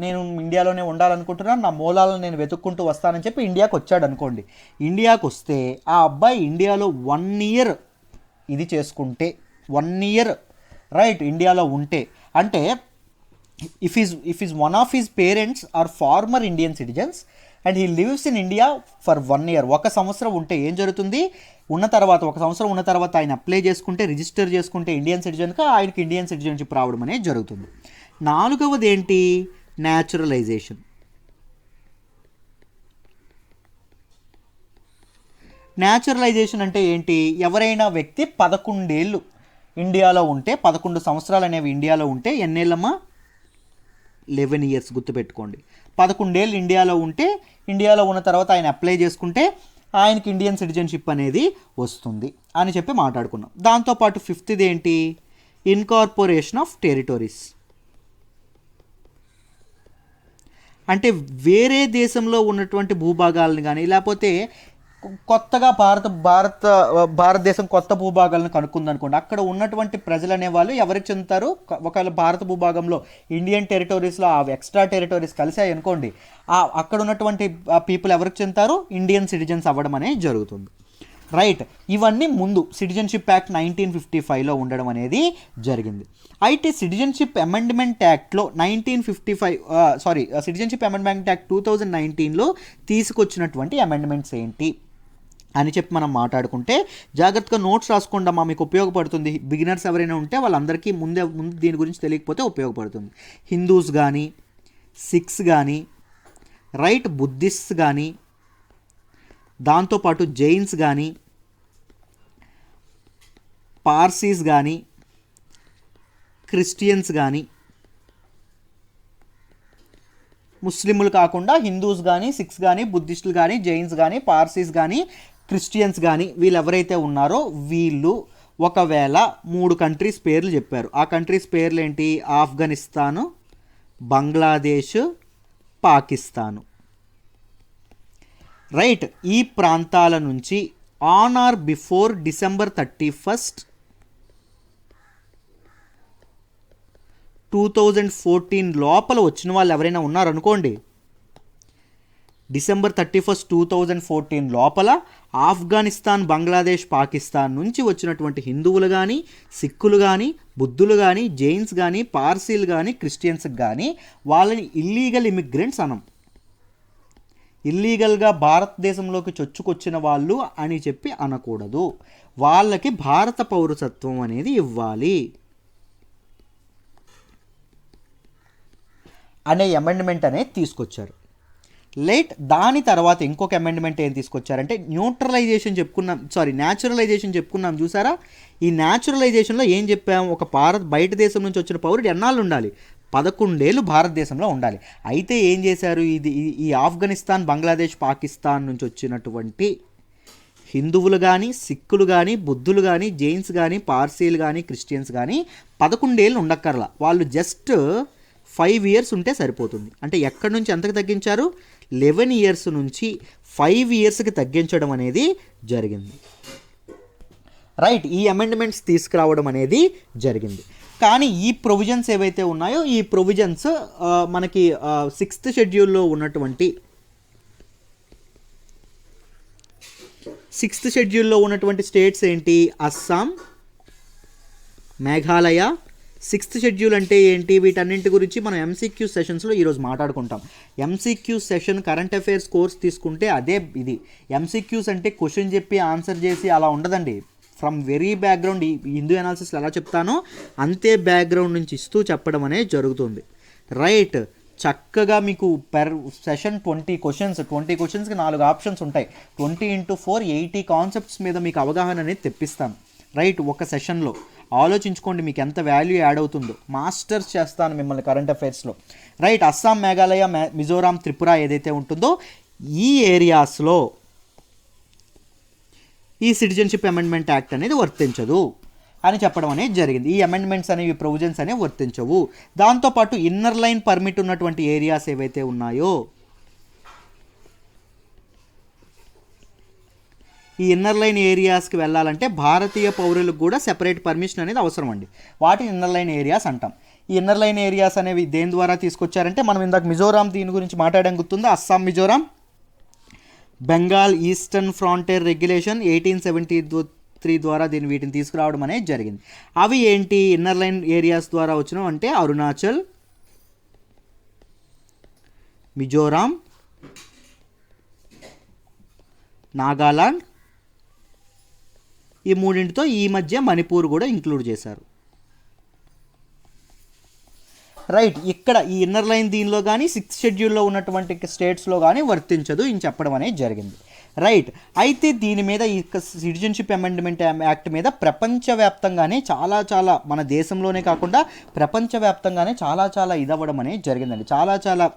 Speaker 1: నేను ఇండియాలోనే ఉండాలనుకుంటున్నాను, నా మూలాలను నేను వెతుక్కుంటూ వస్తానని చెప్పి ఇండియాకి వచ్చాడు అనుకోండి. ఇండియాకి వస్తే ఆ అబ్బాయి ఇండియాలో 1 ఇయర్ ఇది చేసుకుంటే, 1 ఇయర్ రైట్ ఇండియాలో ఉంటే, అంటే if is one of his parents are former Indian citizens and he lives in India for 1 year, 1 సంవత్సరం ఉంటే ఏం జరుగుతుంది, ఉన్న తర్వాత 1 సంవత్సరం ఉన్న తర్వాత ఆయన అప్లై చేసుకుంటే, రిజిస్టర్ చేసుకుంటే ఇండియన్ సిటిజన్గా ఆయనకి ఇండియన్ సిటిజన్షిప్ రావడం అనేది జరుగుతుంది. 4వది ఏంటి, న్యాచురలైజేషన్. న్యాచురలైజేషన్ అంటే ఏంటి, ఎవరైనా వ్యక్తి 11 ఏళ్ళు ఇండియాలో ఉంటే, 11 సంవత్సరాలు అనేవి ఇండియాలో ఉంటే, ఎన్నేళ్ళమ్మా, 11 ఇయర్స్ గుర్తుపెట్టుకోండి. 11 ఏళ్ళు ఇండియాలో ఉంటే, ఇండియాలో ఉన్న తర్వాత ఆయన అప్లై చేసుకుంటే ఆయనకి ఇండియన్ సిటిజన్షిప్ అనేది వస్తుంది అని చెప్పి మాట్లాడుకున్నాం. దాంతోపాటు 5th ఏంటి, ఇన్కార్పొరేషన్ ఆఫ్ టెరిటరీస్. అంటే వేరే దేశంలో ఉన్నటువంటి భూభాగాలను కానీ, లేకపోతే కొత్తగా భారతదేశం కొత్త భూభాగాలను కనుక్కుందనుకోండి, అక్కడ ఉన్నటువంటి ప్రజలు అనేవాళ్ళు ఎవరికి చెందుతారు, ఒకవేళ భారత భూభాగంలో ఇండియన్ టెరిటరీస్లో ఆ ఎక్స్ట్రా టెరిటరీస్ కలిసాయి అనుకోండి, అక్కడ ఉన్నటువంటి పీపుల్ ఎవరికి చెందుతారు, ఇండియన్ సిటిజన్స్ అవ్వడం అనేది జరుగుతుంది. రైట్, ఇవన్నీ ముందు సిటిజన్షిప్ యాక్ట్ 1955లో ఉండడం అనేది జరిగింది. అయితే సిటిజన్షిప్ అమెండ్మెంట్ యాక్ట్లో సిటిజన్షిప్ అమెండ్మెంట్ యాక్ట్ 2019లో తీసుకొచ్చినటువంటి అమెండ్మెంట్స్ ఏంటి అని చెప్పి మనం మాట్లాడుకుంటే, జాగ్రత్తగా నోట్స్ రాసుకోండమ్మా, మీకు ఉపయోగపడుతుంది. బిగినర్స్ ఎవరైనా ఉంటే వాళ్ళందరికీ ముందు దీని గురించి తెలియకపోతే ఉపయోగపడుతుంది. హిందూస్ కానీ, సిఖ్స్ కానీ, రైట్, బుద్ధిస్ట్ కానీ, దాంతోపాటు జైన్స్ కానీ, పార్సీస్ కానీ, క్రిస్టియన్స్ కానీ, ముస్లింలు కాకుండా హిందూస్ కానీ, సిఖ్స్ కానీ, బుద్ధిస్టులు కానీ, జైన్స్ కానీ, పార్సీస్ కానీ, క్రిస్టియన్స్ కానీ, వీళ్ళు ఎవరైతే ఉన్నారో వీళ్ళు ఒకవేళ 3 కంట్రీస్ పేర్లు చెప్పారు. ఆ కంట్రీస్ పేర్లు ఏంటి, ఆఫ్ఘనిస్తాను, బంగ్లాదేశ్, పాకిస్తాను. రైట్, ఈ ప్రాంతాల నుంచి ఆన్ ఆర్ బిఫోర్ December 31, 2014 లోపల వచ్చిన వాళ్ళు ఎవరైనా ఉన్నారనుకోండి, December 31, 2014 లోపల ఆఫ్ఘనిస్తాన్, బంగ్లాదేశ్, పాకిస్తాన్ నుంచి వచ్చినటువంటి హిందువులు కానీ, సిక్కులు కానీ, బుద్ధులు కానీ, జైన్స్ కానీ, పార్సీలు కానీ, క్రిస్టియన్స్కి కానీ వాళ్ళని ఇల్లీగల్ ఇమిగ్రెంట్స్ అనం. ఇల్లీగల్గా భారతదేశంలోకి చొచ్చుకొచ్చిన వాళ్ళు అని చెప్పి అనకూడదు. వాళ్ళకి భారత పౌరసత్వం అనేది ఇవ్వాలి అనే అమెండ్మెంట్ అనేది తీసుకొచ్చారు. దాని తర్వాత ఇంకొక అమెండ్మెంట్ ఏం తీసుకొచ్చారంటే, న్యాచురలైజేషన్ చెప్పుకున్నాం చూసారా. ఈ న్యాచురలైజేషన్లో ఏం చెప్పాము, ఒక బయట దేశం నుంచి వచ్చిన పౌరుడు ఎన్నాళ్ళు ఉండాలి, 11 ఏళ్ళు భారతదేశంలో ఉండాలి. అయితే ఏం చేశారు, ఈ ఆఫ్ఘనిస్తాన్, బంగ్లాదేశ్, పాకిస్తాన్ నుంచి వచ్చినటువంటి హిందువులు కానీ, సిక్కులు కానీ, బుద్ధులు కానీ, జైన్స్ కానీ, పార్సీలు కానీ, క్రిస్టియన్స్ కానీ 11 ఏళ్ళు ఉండక్కర్లా, వాళ్ళు జస్ట్ 5 ఇయర్స్ ఉంటే సరిపోతుంది. అంటే ఎక్కడి నుంచి ఎంతకు తగ్గించారు, 11 ఇయర్స్ నుంచి 5 ఇయర్స్కి తగ్గించడం అనేది జరిగింది. రైట్, ఈ అమెండ్మెంట్స్ తీసుకురావడం అనేది జరిగింది. కానీ ఈ ప్రొవిజన్స్ ఏవైతే ఉన్నాయో, ఈ ప్రొవిజన్స్ మనకి 6th షెడ్యూల్లో ఉన్నటువంటి 6th షెడ్యూల్లో ఉన్నటువంటి స్టేట్స్ ఏంటి, అస్సాం, మేఘాలయ. 6th షెడ్యూల్ అంటే ఏంటి, వీటన్నింటి గురించి మనం ఎంసీక్యూ సెషన్స్లో ఈరోజు మాట్లాడుకుంటాం. MCQ session current affairs course తీసుకుంటే అదే ఇది. ఎంసీక్యూస్ అంటే క్వశ్చన్ చెప్పి ఆన్సర్ చేసి అలా ఉండదండి. ఫ్రమ్ వెరీ బ్యాక్గ్రౌండ్, హిందూ అనాలిసిస్లో ఎలా చెప్తానో అంతే బ్యాక్గ్రౌండ్ నుంచి ఇస్తూ చెప్పడం అనేది జరుగుతుంది. రైట్, చక్కగా మీకు పెర్ సెషన్ 20 క్వశ్చన్స్, 20 క్వశ్చన్స్కి 4 ఆప్షన్స్ ఉంటాయి. 20 × 4 80 కాన్సెప్ట్స్ మీద మీకు అవగాహన అనేది తెప్పిస్తాను. రైట్, ఒక సెషన్లో ఆలోచించుకోండి మీకు ఎంత వాల్యూ యాడ్ అవుతుందో. మాస్టర్స్ చేస్తాను మిమ్మల్ని కరెంట్ అఫైర్స్లో. రైట్, అస్సాం, మేఘాలయ, మిజోరాం, త్రిపుర ఏదైతే ఉంటుందో ఈ ఏరియాస్లో ఈ సిటిజన్షిప్ అమెండ్మెంట్ యాక్ట్ అనేది వర్తించదు అని చెప్పడం అనేది జరిగింది. ఈ అమెండ్మెంట్స్ అనేవి ప్రొవిజన్స్ అనేవి వర్తించవు. దాంతోపాటు ఇన్నర్ లైన్ పర్మిట్ ఉన్నటువంటి ఏరియాస్ ఏవైతే ఉన్నాయో ఈ ఇన్నర్ లైన్ ఏరియాస్కి వెళ్ళాలంటే భారతీయ పౌరులకు కూడా సెపరేట్ పర్మిషన్ అనేది అవసరం అండి. వాటిని ఇన్నర్ లైన్ ఏరియాస్ అంటాం. ఈ ఇన్నర్ లైన్ ఏరియాస్ అనేవి దేని ద్వారా తీసుకొచ్చారంటే మనం ఇందాక మిజోరాం దీని గురించి మాట్లాడడం గుర్తుందా, Assam Mizoram Bengal eastern frontier regulation 1873 ద్వారా వీటిని తీసుకురావడం అనేది జరిగింది. అవి ఏంటి ఇన్నర్ లైన్ ఏరియాస్ ద్వారా వచ్చినాం అంటే అరుణాచల్, మిజోరాం, నాగాలాండ్, ఈ మూడింటితో ఈ మధ్య మణిపూర్ కూడా ఇంక్లూడ్ చేశారు. రైట్, ఇక్కడ ఈ ఇన్నర్ లైన్ దీనిలో కానీ 6th షెడ్యూల్లో ఉన్నటువంటి స్టేట్స్లో కానీ వర్తించదు అని చెప్పడం అనేది జరిగింది. రైట్, అయితే దీని మీద ఈ సిటిజన్షిప్ అమెండ్మెంట్ యాక్ట్ మీద ప్రపంచవ్యాప్తంగానే చాలా మన దేశంలోనే కాకుండా ప్రపంచవ్యాప్తంగానే చాలా ఇదవ్వడం అనేది జరిగిందండి. చాలా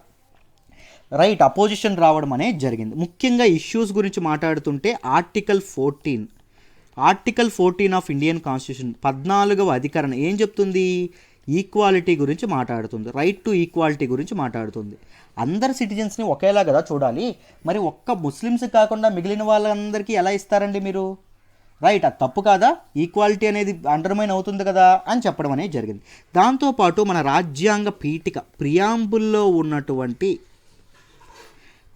Speaker 1: రైట్ అపోజిషన్ రావడం అనేది జరిగింది. ముఖ్యంగా ఇష్యూస్ గురించి మాట్లాడుతుంటే ఆర్టికల్ 14 ఆఫ్ ఇండియన్ కాన్స్టిట్యూషన్ 14వ అధికరణ ఏం చెప్తుంది, ఈక్వాలిటీ గురించి మాట్లాడుతుంది, రైట్ టు ఈక్వాలిటీ గురించి మాట్లాడుతుంది. అందరు సిటిజన్స్ని ఒకేలా కదా చూడాలి, మరి ఒక్క ముస్లిమ్స్ కాకుండా మిగిలిన వాళ్ళందరికీ ఎలా ఇస్తారండి మీరు, రైట్ అది తప్పు కాదా, ఈక్వాలిటీ అనేది అండర్మైన్ అవుతుంది కదా అని చెప్పడం అనేది జరిగింది. దాంతోపాటు మన రాజ్యాంగ పీఠిక ప్రియాంబుల్లో ఉన్నటువంటి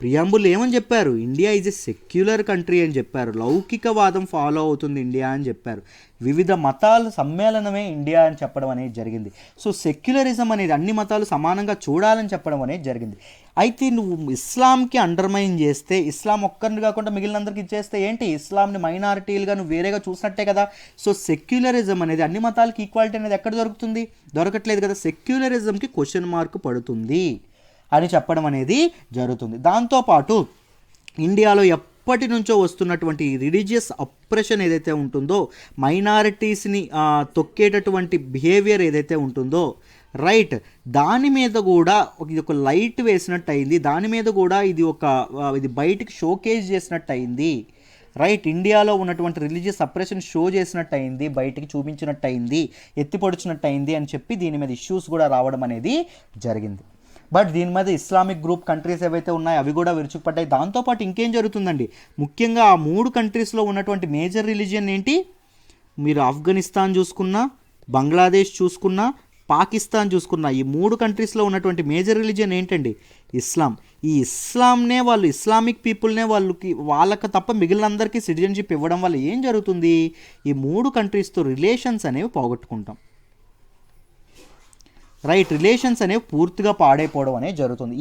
Speaker 1: ప్రియాంబుల్ ఏమని చెప్పారు, India is a secular country అని చెప్పారు, లౌకికవాదం ఫాలో అవుతుంది ఇండియా అని చెప్పారు, వివిధ మతాల సమ్మేళనమే ఇండియా అని చెప్పడం అనేది జరిగింది. సో సెక్యులరిజం అనేది అన్ని మతాలు సమానంగా చూడాలని చెప్పడం అనేది జరిగింది. అయితే నువ్వు ఇస్లాంకి అండర్మైన్ చేస్తే, ఇస్లాం ఒక్కరిని కాకుండా మిగిలినందరికీ చేస్తే ఏంటి, ఇస్లాంని మైనారిటీలుగా నువ్వు వేరేగా చూసినట్టే కదా. సో సెక్యులరిజం అనేది అన్ని మతాలకి ఈక్వాలిటీ అనేది ఎక్కడ దొరుకుతుంది, దొరకట్లేదు కదా. సెక్యులరిజంకి క్వశ్చన్ మార్క్ పడుతుంది అని చెప్పడం అనేది జరుగుతుంది. దాంతోపాటు ఇండియాలో ఎప్పటి నుంచో వస్తున్నటువంటి రిలీజియస్ అప్రెషన్ ఏదైతే ఉంటుందో, మైనారిటీస్ని తొక్కేటటువంటి బిహేవియర్ ఏదైతే ఉంటుందో, రైట్ దాని మీద కూడా ఇది ఒక లైట్ వేసినట్టు అయింది, దాని మీద కూడా ఇది బయటికి షోకేజ్ చేసినట్టు అయింది. రైట్, ఇండియాలో ఉన్నటువంటి రిలీజియస్ అప్రెషన్ షో చేసినట్టు అయింది, బయటికి చూపించినట్టు అయింది, ఎత్తిపొడిచినట్టు అయింది అని చెప్పి దీని మీద ఇష్యూస్ కూడా రావడం అనేది జరిగింది. బట్ దీని మీద ఇస్లామిక్ గ్రూప్ కంట్రీస్ ఏవైతే ఉన్నాయో అవి కూడా విరుచుకుపడ్డాయి. దాంతోపాటు ఇంకేం జరుగుతుందండి, ముఖ్యంగా ఆ 3 కంట్రీస్లో ఉన్నటువంటి మేజర్ రిలీజియన్ ఏంటి, మీరు ఆఫ్ఘనిస్తాన్ చూసుకున్నా, బంగ్లాదేశ్ చూసుకున్నా, పాకిస్తాన్ చూసుకున్నా, ఈ 3 కంట్రీస్లో ఉన్నటువంటి మేజర్ రిలీజియన్ ఏంటండి, ఇస్లాం. ఈ ఇస్లాంనే వాళ్ళు ఇస్లామిక్ పీపుల్నే వాళ్ళకి తప్ప మిగిలినందరికీ సిటిజన్షిప్ ఇవ్వడం వల్ల ఏం జరుగుతుంది, ఈ 3 కంట్రీస్తో రిలేషన్స్ అనేవి పోగొట్టుకుంటాం. రైట్, రిలేషన్స్ అనేవి పూర్తిగా పాడైపోవడం అనేది జరుగుతుంది.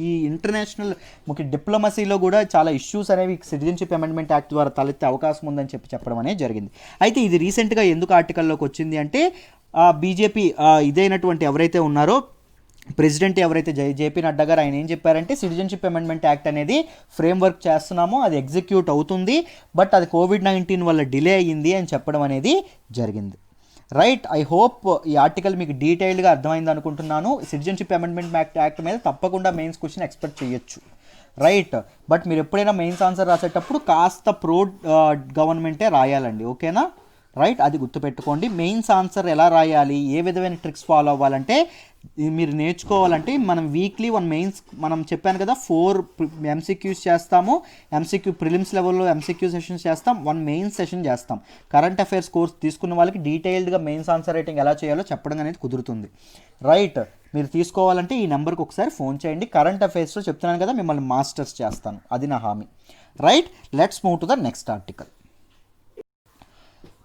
Speaker 1: ఈ ఇంటర్నేషనల్ ముఖ్య డిప్లొమసీలో కూడా చాలా ఇష్యూస్ అనేవి సిటిజన్షిప్ అమెండ్మెంట్ యాక్ట్ ద్వారా తలెత్తే అవకాశం ఉందని చెప్పడం అనేది జరిగింది. అయితే ఇది రీసెంట్గా ఎందుకు ఆర్టికల్లోకి వచ్చింది అంటే బీజేపీ ఇదైనటువంటి ఎవరైతే ఉన్నారో ప్రెసిడెంట్ ఎవరైతే జేపీ నడ్డా గారు ఆయన ఏం చెప్పారంటే సిటిజన్షిప్ అమెండ్మెంట్ యాక్ట్ అనేది ఫ్రేమ్వర్క్ చేస్తున్నామో అది ఎగ్జిక్యూట్ అవుతుంది, బట్ అది కోవిడ్-19 వల్ల డిలే అయ్యింది అని చెప్పడం అనేది జరిగింది. రైట్, ఐ హోప్ ఈ ఆర్టికల్ మీకు డీటెయిల్డ్గా అర్థమైంది అనుకుంటున్నాను. సిటిజన్షిప్ అమెండ్మెంట్ యాక్ట్ మీద తప్పకుండా మెయిన్స్ క్వశ్చన్ ఎక్స్పెక్ట్ చేయొచ్చు. రైట్, బట్ మీరు ఎప్పుడైనా మెయిన్స్ ఆన్సర్ రాసేటప్పుడు కాస్త ప్రో గవర్నమెంటే రాయాలండి, ఓకేనా. రైట్, అది గుర్తుపెట్టుకోండి. మెయిన్స్ ఆన్సర్ ఎలా రాయాలి, ఏ విధమైన ట్రిక్స్ ఫాలో అవ్వాలంటే మీరు నేర్చుకోవాలంటే మనం వీక్లీ 1 మెయిన్స్, మనం చెప్పాను కదా 4 MCQs చేస్తాము, MCQ ప్రిలిమ్స్ లెవెల్లో MCQ సెషన్స్ చేస్తాం, 1 మెయిన్స్ సెషన్ చేస్తాం. కరెంట్ అఫైర్స్ కోర్స్ తీసుకున్న వాళ్ళకి డీటెయిల్డ్గా మెయిన్స్ ఆన్సర్ రైటింగ్ ఎలా చేయాలో చెప్పడం అనేది కుదురుతుంది. రైట్, మీరు తీసుకోవాలంటే ఈ నెంబర్కి ఒకసారి ఫోన్ చేయండి. కరెంట్ అఫైర్స్లో చెప్తున్నాను కదా మిమ్మల్ని మాస్టర్స్ చేస్తాను, అది నా హామీ. Right, let's move to the next article.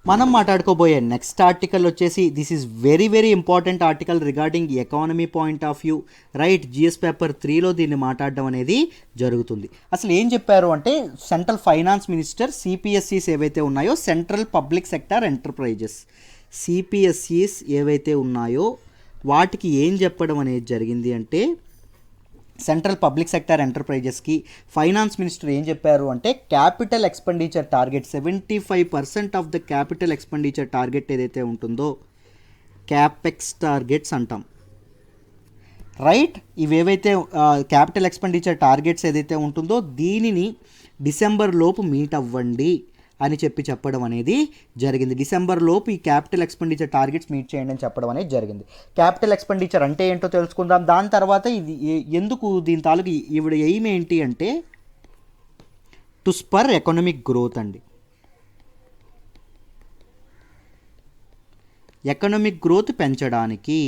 Speaker 1: మనం మాట్లాడుకోబోయే నెక్స్ట్ ఆర్టికల్ వచ్చేసి this is very important article regarding economy point of view. Right, GS paper 3లో దీన్ని మాట్లాడడం అనేది జరుగుతుంది. అసలు ఏం చెప్పారు అంటే సెంట్రల్ ఫైనాన్స్ మినిస్టర్ సిపిఎస్ఈస్ ఏవైతే ఉన్నాయో, central public sector enterprises CPSEs ఏవైతే ఉన్నాయో వాటికి ఏం చెప్పడం అనేది జరిగింది అంటే సెంట్రల్ పబ్లిక్ సెక్టర్ ఎంటర్ప్రైజెస్కి ఫైనాన్స్ మినిస్టర్ ఏం చెప్పారు అంటే capital expenditure target 75% of the capital expenditure target ఏదైతే ఉంటుందో క్యాపెక్స్ టార్గెట్స్ అంటాం. రైట్, ఇవేవైతే క్యాపిటల్ ఎక్స్పెండిచర్ టార్గెట్స్ ఏదైతే ఉంటుందో దీనిని డిసెంబర్ లోపు మీట్ అవ్వండి అని చెప్పడం అనేది జరిగింది. డిసెంబర్ లోపు ఈ క్యాపిటల్ ఎక్స్పెండిచర్ టార్గెట్స్ మీట్ చేయండి అని చెప్పడం అనేది జరిగింది. క్యాపిటల్ ఎక్స్పెండిచర్ అంటే ఏంటో తెలుసుకుందాం. దాని తర్వాత ఇది ఎందుకు దీని తాలూకు ఈవిడ ఎయిమ్ ఏంటి అంటే టు స్పర్ ఎకనామిక్ గ్రోత్ అండి. ఎకనామిక్ గ్రోత్ పెంచడానికి,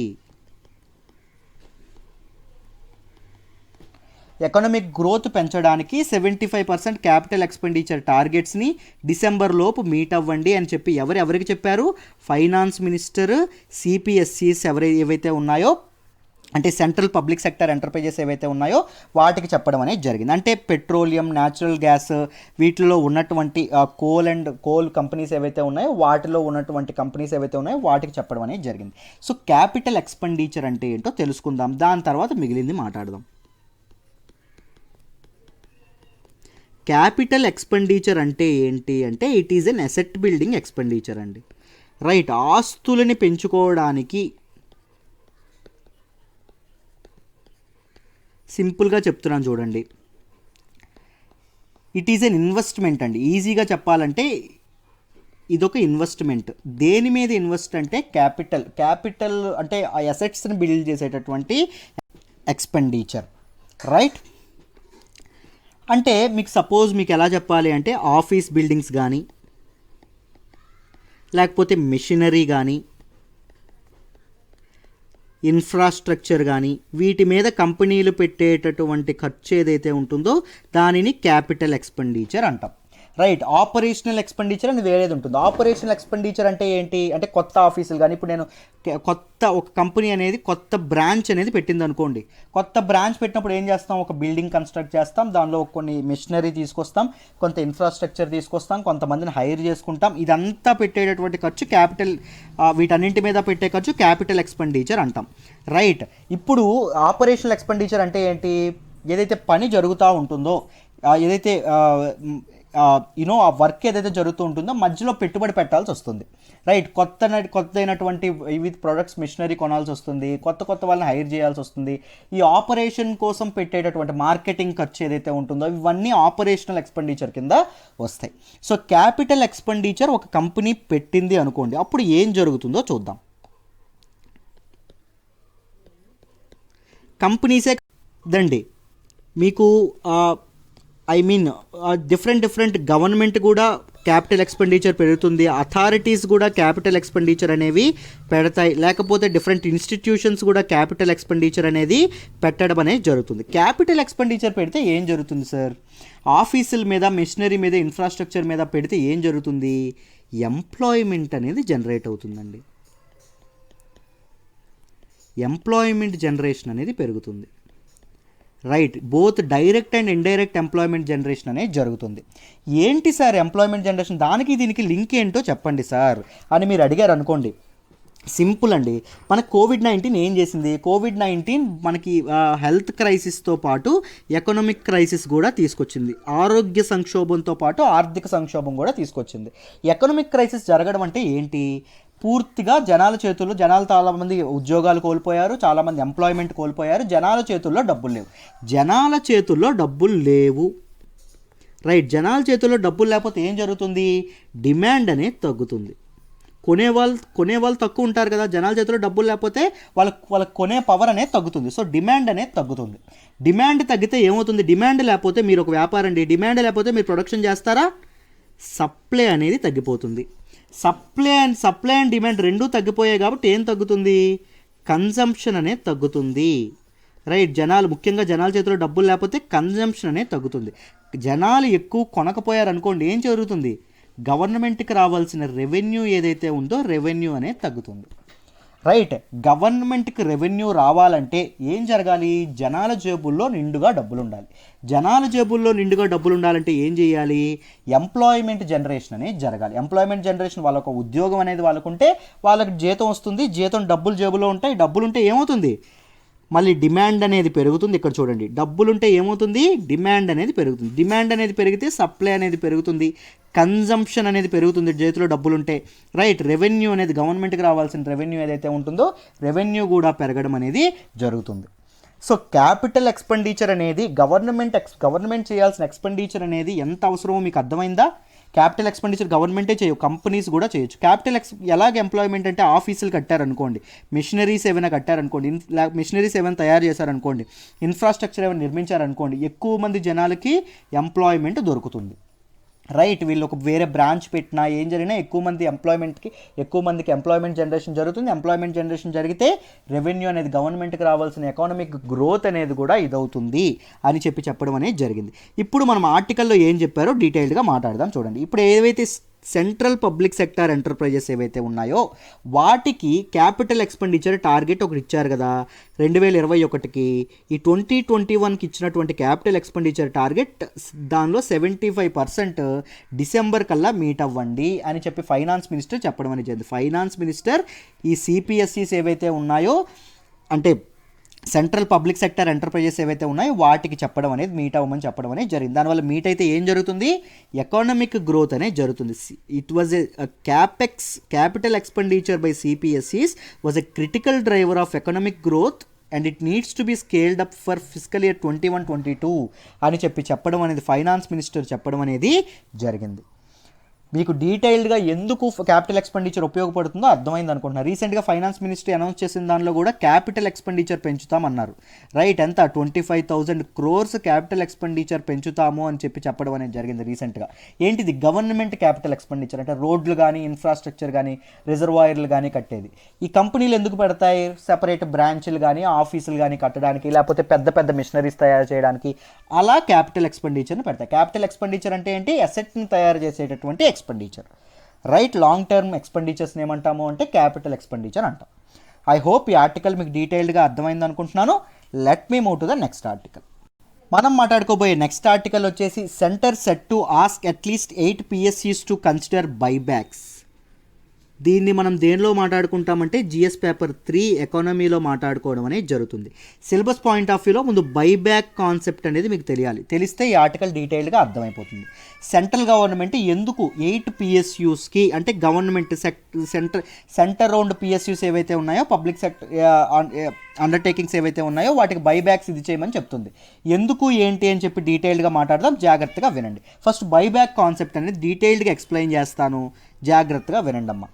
Speaker 1: ఎకనామిక్ గ్రోత్ పెంచడానికి 75% క్యాపిటల్ ఎక్స్పెండిచర్ టార్గెట్స్ని డిసెంబర్ లోపు మీట్ అవ్వండి అని చెప్పి ఎవరికి చెప్పారు? ఫైనాన్స్ మినిస్టర్, సిపిఎస్సిస్ ఏవైతే ఉన్నాయో అంటే సెంట్రల్ పబ్లిక్ సెక్టర్ ఎంటర్ప్రైజెస్ ఏవైతే ఉన్నాయో వాటికి చెప్పడం అనేది జరిగింది. అంటే పెట్రోలియం, న్యాచురల్ గ్యాస్ వీటిలో ఉన్నటువంటి కోల్ కంపెనీస్ ఏవైతే ఉన్నాయో వాటిలో ఉన్నటువంటి కంపెనీస్ ఏవైతే ఉన్నాయో వాటికి చెప్పడం అనేది జరిగింది. సో క్యాపిటల్ ఎక్స్పెండిచర్ అంటే ఏంటో తెలుసుకుందాం, దాని తర్వాత మిగిలింది మాట్లాడదాం. క్యాపిటల్ ఎక్స్పెండిచర్ అంటే ఏంటి అంటే it is an asset building expenditure అండి. రైట్, ఆస్తులని పెంచుకోవడానికి సింపుల్గా చెప్తున్నాను చూడండి, ఇట్ ఈజ్ ఎన్ ఇన్వెస్ట్మెంట్ అండి. ఈజీగా చెప్పాలంటే ఇదొక ఇన్వెస్ట్మెంట్. దేని మీద ఇన్వెస్ట్ అంటే క్యాపిటల్ అంటే ఆ అసెట్స్ని బిల్డ్ చేసేటటువంటి ఎక్స్పెండిచర్. రైట్, అంటే మీకు సపోజ్ మీకు ఎలా చెప్పాలి అంటే ఆఫీస్ బిల్డింగ్స్ కానీ లేకపోతే మెషినరీ కానీ ఇన్ఫ్రాస్ట్రక్చర్ కానీ వీటి మీద కంపెనీలు పెట్టేటటువంటి ఖర్చు ఏదైతే ఉంటుందో దానిని క్యాపిటల్ ఎక్స్పెండిచర్ అంటాం. రైట్, ఆపరేషనల్ ఎక్స్పెండిచర్ అని వేరేది ఉంటుంది. ఆపరేషనల్ ఎక్స్పెండిచర్ అంటే ఏంటి అంటే కొత్త ఆఫీసులు కానీ, ఇప్పుడు నేను ఒక కంపెనీ అనేది కొత్త బ్రాంచ్ అనేది పెట్టింది అనుకోండి. కొత్త బ్రాంచ్ పెట్టినప్పుడు ఏం చేస్తాం? ఒక బిల్డింగ్ కన్స్ట్రక్ట్ చేస్తాం, దానిలో కొన్ని మెషినరీ తీసుకొస్తాం, కొంత ఇన్ఫ్రాస్ట్రక్చర్ తీసుకొస్తాం, కొంతమందిని హైర్ చేసుకుంటాం. ఇదంతా పెట్టేటటువంటి ఖర్చు వీటన్నింటి మీద పెట్టే ఖర్చు క్యాపిటల్ ఎక్స్పెండిచర్ అంటాం. రైట్, ఇప్పుడు ఆపరేషనల్ ఎక్స్పెండిచర్ అంటే ఏంటి? ఏదైతే పని జరుగుతూ ఉంటుందో, ఏదైతే ఆ వర్క్ ఏదైతే జరుగుతూ ఉంటుందో మధ్యలో పెట్టుబడి పెట్టాల్సి వస్తుంది. రైట్, కొత్త అయినటువంటి వివిధ ప్రొడక్ట్స్ మిషనరీ కొనాల్సి వస్తుంది, కొత్త వాళ్ళని హైర్ చేయాల్సి వస్తుంది. ఈ ఆపరేషన్ కోసం పెట్టేటటువంటి మార్కెటింగ్ ఖర్చు ఏదైతే ఉంటుందో ఇవన్నీ ఆపరేషనల్ ఎక్స్పెండిచర్ కింద వస్తాయి. సో క్యాపిటల్ ఎక్స్పెండిచర్ ఒక కంపెనీ పెట్టింది అనుకోండి, అప్పుడు ఏం జరుగుతుందో చూద్దాం. కంపెనీసే దండి మీకు డిఫరెంట్ గవర్నమెంట్ కూడా క్యాపిటల్ ఎక్స్పెండిచర్ పెరుగుతుంది, అథారిటీస్ కూడా క్యాపిటల్ ఎక్స్పెండిచర్ అనేవి పెడతాయి, లేకపోతే డిఫరెంట్ ఇన్స్టిట్యూషన్స్ కూడా క్యాపిటల్ ఎక్స్పెండిచర్ అనేది పెట్టడం అనేది జరుగుతుంది. క్యాపిటల్ ఎక్స్పెండిచర్ పెడితే ఏం జరుగుతుంది సార్? ఆఫీసుల మీద, మెషినరీ మీద, ఇన్ఫ్రాస్ట్రక్చర్ మీద పెడితే ఏం జరుగుతుంది? ఎంప్లాయ్మెంట్ అనేది జనరేట్ అవుతుందండి. ఎంప్లాయ్మెంట్ జనరేషన్ అనేది పెరుగుతుంది. Right, both direct and indirect employment generation అనేది జరుగుతుంది. ఏంటి సార్ ఎంప్లాయ్మెంట్ జనరేషన్, దానికి దీనికి లింక్ ఏంటో చెప్పండి సార్ అని మీరు అడిగారు అనుకోండి. సింపుల్ అండి, మన కోవిడ్-19 ఏం చేసింది? కోవిడ్-19 మనకి హెల్త్ క్రైసిస్తో పాటు ఎకనామిక్ క్రైసిస్ కూడా తీసుకొచ్చింది. ఆరోగ్య సంక్షోభంతో పాటు ఆర్థిక సంక్షోభం కూడా తీసుకొచ్చింది. ఎకనామిక్ క్రైసిస్ జరగడం అంటే ఏంటి? పూర్తిగా జనాలు చాలామంది ఉద్యోగాలు కోల్పోయారు, చాలామంది ఎంప్లాయ్మెంట్ కోల్పోయారు, జనాల చేతుల్లో డబ్బులు లేవు. రైట్, జనాల చేతుల్లో డబ్బులు లేకపోతే ఏం జరుగుతుంది? డిమాండ్ అనేది తగ్గుతుంది. కొనేవాళ్ళు తక్కువ ఉంటారు కదా, జనాల చేతుల్లో డబ్బులు లేకపోతే వాళ్ళకి కొనే పవర్ అనేది తగ్గుతుంది. సో డిమాండ్ అనేది తగ్గుతుంది. డిమాండ్ తగ్గితే ఏమవుతుంది? డిమాండ్ లేకపోతే మీరు ఒక వ్యాపారం అండి, డిమాండ్ లేకపోతే మీరు ప్రొడక్షన్ చేస్తారా? సప్లై అనేది తగ్గిపోతుంది. సప్లై అండ్ డిమాండ్ రెండూ తగ్గిపోయాయి కాబట్టి ఏం తగ్గుతుంది? కన్జంప్షన్ అనేది తగ్గుతుంది. రైట్, ముఖ్యంగా జనాల చేతిలో డబ్బులు లేకపోతే కన్జంప్షన్ అనేది తగ్గుతుంది. జనాలు ఎక్కువ కొనకపోయారు అనుకోండి, ఏం జరుగుతుంది? గవర్నమెంట్కి రావాల్సిన రెవెన్యూ ఏదైతే ఉందో రెవెన్యూ అనేది తగ్గుతుంది. రైట్, గవర్నమెంట్కి రెవెన్యూ రావాలంటే ఏం జరగాలి? జనాల జేబుల్లో నిండుగా డబ్బులు ఉండాలి. జనాల జేబుల్లో నిండుగా డబ్బులు ఉండాలంటే ఏం చేయాలి? ఎంప్లాయ్మెంట్ జనరేషన్ అనేది జరగాలి. ఎంప్లాయ్మెంట్ జనరేషన్, వాళ్ళకు ఉద్యోగం అనేది వాళ్ళకుంటే వాళ్ళకి జీతం వస్తుంది, డబ్బులు జేబులో ఉంటాయి. డబ్బులు ఉంటే ఏమవుతుంది? మళ్ళీ డిమాండ్ అనేది పెరుగుతుంది. ఇక్కడ చూడండి, డబ్బులుంటే ఏమవుతుంది? డిమాండ్ అనేది పెరుగుతుంది. డిమాండ్ అనేది పెరిగితే సప్లై అనేది పెరుగుతుంది, కన్జంప్షన్ అనేది పెరుగుతుంది చేతిలో డబ్బులుంటే. రైట్, రెవెన్యూ అనేది గవర్నమెంట్కి రావాల్సిన రెవెన్యూ ఏదైతే ఉంటుందో రెవెన్యూ కూడా పెరగడం అనేది జరుగుతుంది. సో క్యాపిటల్ ఎక్స్పెండిచర్ అనేది గవర్నమెంట్ చేయాల్సిన ఎక్స్పెండిచర్ అనేది ఎంత అవసరమో మీకు అర్థమైందా? క్యాపిటల్ ఎక్స్పెండిచర్ గవర్నమెంటే చేయవు, కంపెనీస్ కూడా చేయొచ్చు. ఎలాగ ఎంప్లాయ్మెంట్ అంటే ఆఫీసులు కట్టారనుకోండి, మిషనరీస్ ఏమైనా కట్టారనుకోండి, మిషనరీస్ ఏమైనా తయారు చేశారనుకోండి, ఇన్ఫ్రాస్ట్రక్చర్ ఏమైనా నిర్మించారనుకోండి, ఎక్కువ మంది జనాలకి ఎంప్లాయ్మెంట్ దొరుకుతుంది. రైట్, వీళ్ళు ఒక వేరే బ్రాంచ్ పెట్టినా ఏం జరిగినా ఎక్కువ మందికి ఎంప్లాయ్మెంట్ జనరేషన్ జరుగుతుంది. ఎంప్లాయ్మెంట్ జనరేషన్ జరిగితే రెవెన్యూ అనేది గవర్నమెంట్కి రావాల్సిన ఎకానమిక్ గ్రోత్ అనేది కూడా ఇదవుతుంది అని చెప్పడం అనేది జరిగింది. ఇప్పుడు మనం ఆర్టికల్లో ఏం చెప్పారో డీటెయిల్డ్గా మాట్లాడదాం. చూడండి, ఇప్పుడు ఏవైతే సెంట్రల్ పబ్లిక్ సెక్టార్ ఎంటర్ప్రైజెస్ ఏవైతే ఉన్నాయో వాటికి క్యాపిటల్ ఎక్స్పెండిచర్ టార్గెట్ ఒకటి ఇచ్చారు కదా 2021కి. ఈ 2021కి ఇచ్చినటువంటి క్యాపిటల్ ఎక్స్పెండిచర్ టార్గెట్ దానిలో 75% డిసెంబర్ కల్లా మీట్ అవ్వండి అని చెప్పి ఫైనాన్స్ మినిస్టర్ చెప్పడం అనేది జరిగింది. ఫైనాన్స్ మినిస్టర్ ఈ సిపిఎస్ఈస్ ఏవైతే ఉన్నాయో అంటే సెంట్రల్ పబ్లిక్ సెక్టర్ ఎంటర్ప్రైజెస్ ఏవైతే ఉన్నాయో వాటికి చెప్పడం అనేది మీట్ అవ్వమని చెప్పడం అనేది జరిగింది. దానివల్ల మీట్ అయితే ఏం జరుగుతుంది, ఎకానమిక్ గ్రోత్ అనేది జరుగుతుంది. It was a capital expenditure by CPSEs was a critical driver of economic growth and it needs to be scaled up for physical year 21-22 అని చెప్పడం అనేది ఫైనాన్స్ మినిస్టర్ చెప్పడం అనేది జరిగింది. మీకు డీటెయిల్డ్గా ఎందుకు క్యాపిటల్ ఎక్స్పెండిచర్ ఉపయోగపడుతుందో అర్థమైంది అనుకుంటున్నా. రీసెంట్గా ఫైనాన్స్ మినిస్ట్రీ అనౌన్స్ చేసిన దానిలో కూడా క్యాపిటల్ ఎక్స్పెండిచర్ పెంచుతామన్నారు. రైట్, ఎంత 25,000 crores క్యాపిటల్ ఎక్స్పెండిచర్ పెంచుతాము అని చెప్పడం అనేది జరిగింది రీసెంట్గా. ఏంటిది, గవర్నమెంట్ క్యాపిటల్ ఎక్స్పెండిచర్ అంటే రోడ్లు కానీ ఇన్ఫ్రాస్ట్రక్చర్ కానీ రిజర్వాయర్లు కానీ కట్టేది. ఈ కంపెనీలు ఎందుకు పెడతాయి, సెపరేట్ బ్రాంచ్లు కానీ ఆఫీసులు కానీ కట్టడానికి, లేకపోతే పెద్ద పెద్ద మిషనరీస్ తయారు చేయడానికి, అలా క్యాపిటల్ ఎక్స్పెండిచర్ని పెడతాయి. క్యాపిటల్ ఎక్స్పెండిచర్ అంటే ఏంటి, అసెట్ని తయారు చేసేటటువంటి ఎక్స్పెండిచర్. రైట్, లాంగ్ టర్మ్ ఎక్స్పెండిచర్స్ని ఏమంటాము అంటే క్యాపిటల్ ఎక్స్పెండిచర్ అంటాం. ఐ హోప్ ఈ ఆర్టికల్ మీకు డీటెయిల్డ్గా అర్థమైంది అనుకుంటున్నాను. Let me move to the next article. మనం మాట్లాడుకోబోయే నెక్స్ట్ ఆర్టికల్ వచ్చేసి centre set to ask at least 8 PSUs to consider buybacks. దీన్ని మనం దేనిలో మాట్లాడుకుంటామంటే జిఎస్ పేపర్ 3 ఎకానమీలో మాట్లాడుకోవడం అనేది జరుగుతుంది. సిలబస్ పాయింట్ ఆఫ్ వ్యూలో ముందు బైబ్యాక్ కాన్సెప్ట్ అనేది మీకు తెలిస్తే ఈ ఆర్టికల్ డీటెయిల్గా అర్థమైపోతుంది. సెంట్రల్ గవర్నమెంట్ ఎందుకు 8 PSUస్కి అంటే గవర్నమెంట్ సెంటర్ రౌండ్ PSUs ఏవైతే ఉన్నాయో పబ్లిక్ సెక్టర్ అండర్టేకింగ్స్ ఏవైతే ఉన్నాయో వాటికి బైబ్యాక్స్ ఇది చేయమని చెప్తుంది. ఎందుకు ఏంటి అని చెప్పి డీటెయిల్డ్గా మాట్లాడదాం, జాగ్రత్తగా వినండి. ఫస్ట్ బైబ్యాక్ కాన్సెప్ట్ అనేది డీటెయిల్డ్గా ఎక్స్ప్లెయిన్ చేస్తాను, జాగ్రత్తగా వినండి అమ్మ.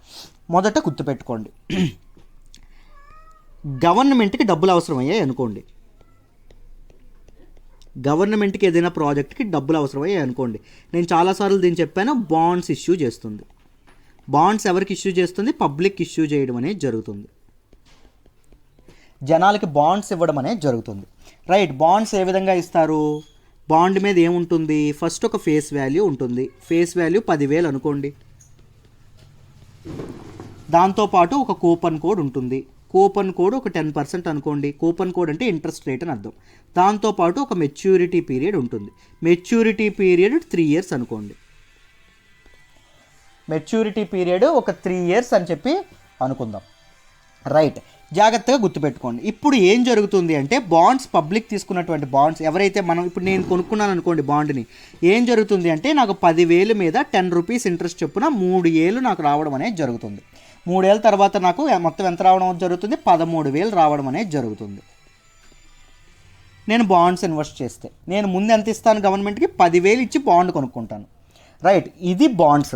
Speaker 1: మొదట గుర్తుపెట్టుకోండి, గవర్నమెంట్కి డబ్బులు అవసరమయ్యాయి అనుకోండి, గవర్నమెంట్కి ఏదైనా ప్రాజెక్ట్కి డబ్బులు అవసరమయ్యాయి అనుకోండి. నేను చాలాసార్లు దీన్ని చెప్పాను, బాండ్స్ ఇష్యూ చేస్తుంది. బాండ్స్ ఎవరికి ఇష్యూ చేస్తుంది, పబ్లిక్ ఇష్యూ చేయడం అనేది జరుగుతుంది, జనాలకి బాండ్స్ ఇవ్వడం అనేది జరుగుతుంది. రైట్, బాండ్స్ ఏ విధంగా ఇస్తారు, బాండ్ మీద ఏముంటుంది, ఫస్ట్ ఒక ఫేస్ వాల్యూ ఉంటుంది. ఫేస్ వాల్యూ 10,000 అనుకోండి. దాంతోపాటు ఒక కూపన్ కోడ్ ఉంటుంది. కూపన్ కోడ్ ఒక 10% అనుకోండి. కూపన్ కోడ్ అంటే ఇంట్రెస్ట్ రేట్ అని అర్థం. దాంతోపాటు ఒక మెచ్యూరిటీ పీరియడ్ ఉంటుంది. మెచ్యూరిటీ పీరియడ్ 3 years అనుకోండి. మెచ్యూరిటీ పీరియడ్ ఒక 3 years అని చెప్పి అనుకుందాం. రైట్, జాగ్రత్తగా గుర్తుపెట్టుకోండి. ఇప్పుడు ఏం జరుగుతుంది అంటే బాండ్స్, పబ్లిక్ తీసుకున్నటువంటి బాండ్స్ ఎవరైతే ఇప్పుడు నేను కొనుక్కున్నాను అనుకోండి బాండ్ని, ఏం జరుగుతుంది అంటే నాకు 10,000 మీద 10 rupees ఇంట్రెస్ట్ చొప్పున 3 ఏళ్ళు నాకు రావడం అనేది జరుగుతుంది. 3 ఏళ్ళ తర్వాత నాకు మొత్తం ఎంత రావడం జరుగుతుంది, 13,000 రావడం అనేది జరుగుతుంది. నేను బాండ్స్ ఇన్వెస్ట్ చేస్తే నేను ముందు ఎంత ఇస్తాను, గవర్నమెంట్కి 10,000 ఇచ్చి బాండ్ కొనుక్కుంటాను. రైట్, ఇది బాండ్స్.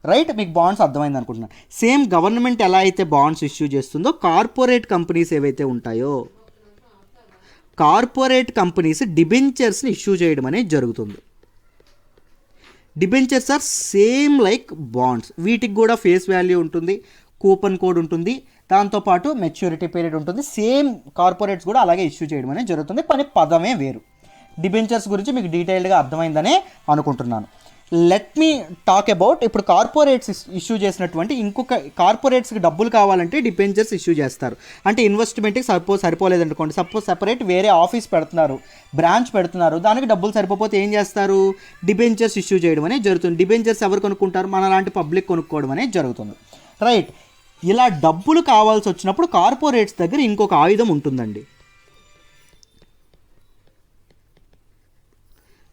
Speaker 1: రైట్, మీకు బాండ్స్ అర్థమైంది అనుకుంటున్నాను. సేమ్ గవర్నమెంట్ ఎలా అయితే బాండ్స్ ఇష్యూ చేస్తుందో కార్పొరేట్ కంపెనీస్ ఏవైతే ఉంటాయో కార్పొరేట్ కంపెనీస్ డిబెంచర్స్ని ఇష్యూ చేయడం అనేది జరుగుతుంది. Debentures are same like bonds. వీటికి కూడా ఫేస్ వాల్యూ ఉంటుంది, కూపన్ కోడ్ ఉంటుంది, దాంతోపాటు మెచ్యూరిటీ పీరియడ్ ఉంటుంది. సేమ్ కార్పొరేట్స్ కూడా అలాగే ఇష్యూ చేయడం అనేది జరుగుతుంది, కానీ పదమే వేరు. డిబెంచర్స్ గురించి మీకు డీటెయిల్డ్గా అర్థమైందనే అనుకుంటున్నాను. లెట్ మీ టాక్ అబౌట్ ఇప్పుడు కార్పొరేట్స్ ఇష్యూ చేసినటువంటి ఇంకొక కార్పొరేట్స్కి డబ్బులు కావాలంటే డిబెంచర్స్ ఇష్యూ చేస్తారు. అంటే ఇన్వెస్ట్మెంట్కి సరిపోలేదనుకోండి, సపోజ్ సెపరేట్ వేరే ఆఫీస్ పెడుతున్నారు, బ్రాంచ్ పెడుతున్నారు, దానికి డబ్బులు సరిపోతే ఏం చేస్తారు, డిబెంచర్స్ ఇష్యూ చేయడం అనేది జరుగుతుంది. డిబెంచర్స్ ఎవరు కొనుక్కుంటారు, మన లాంటి పబ్లిక్ కొనుక్కోవడం అనేది జరుగుతుంది. రైట్, ఇలా డబ్బులు కావాల్సి వచ్చినప్పుడు కార్పొరేట్స్ దగ్గర ఇంకొక ఆయుధం ఉంటుందండి.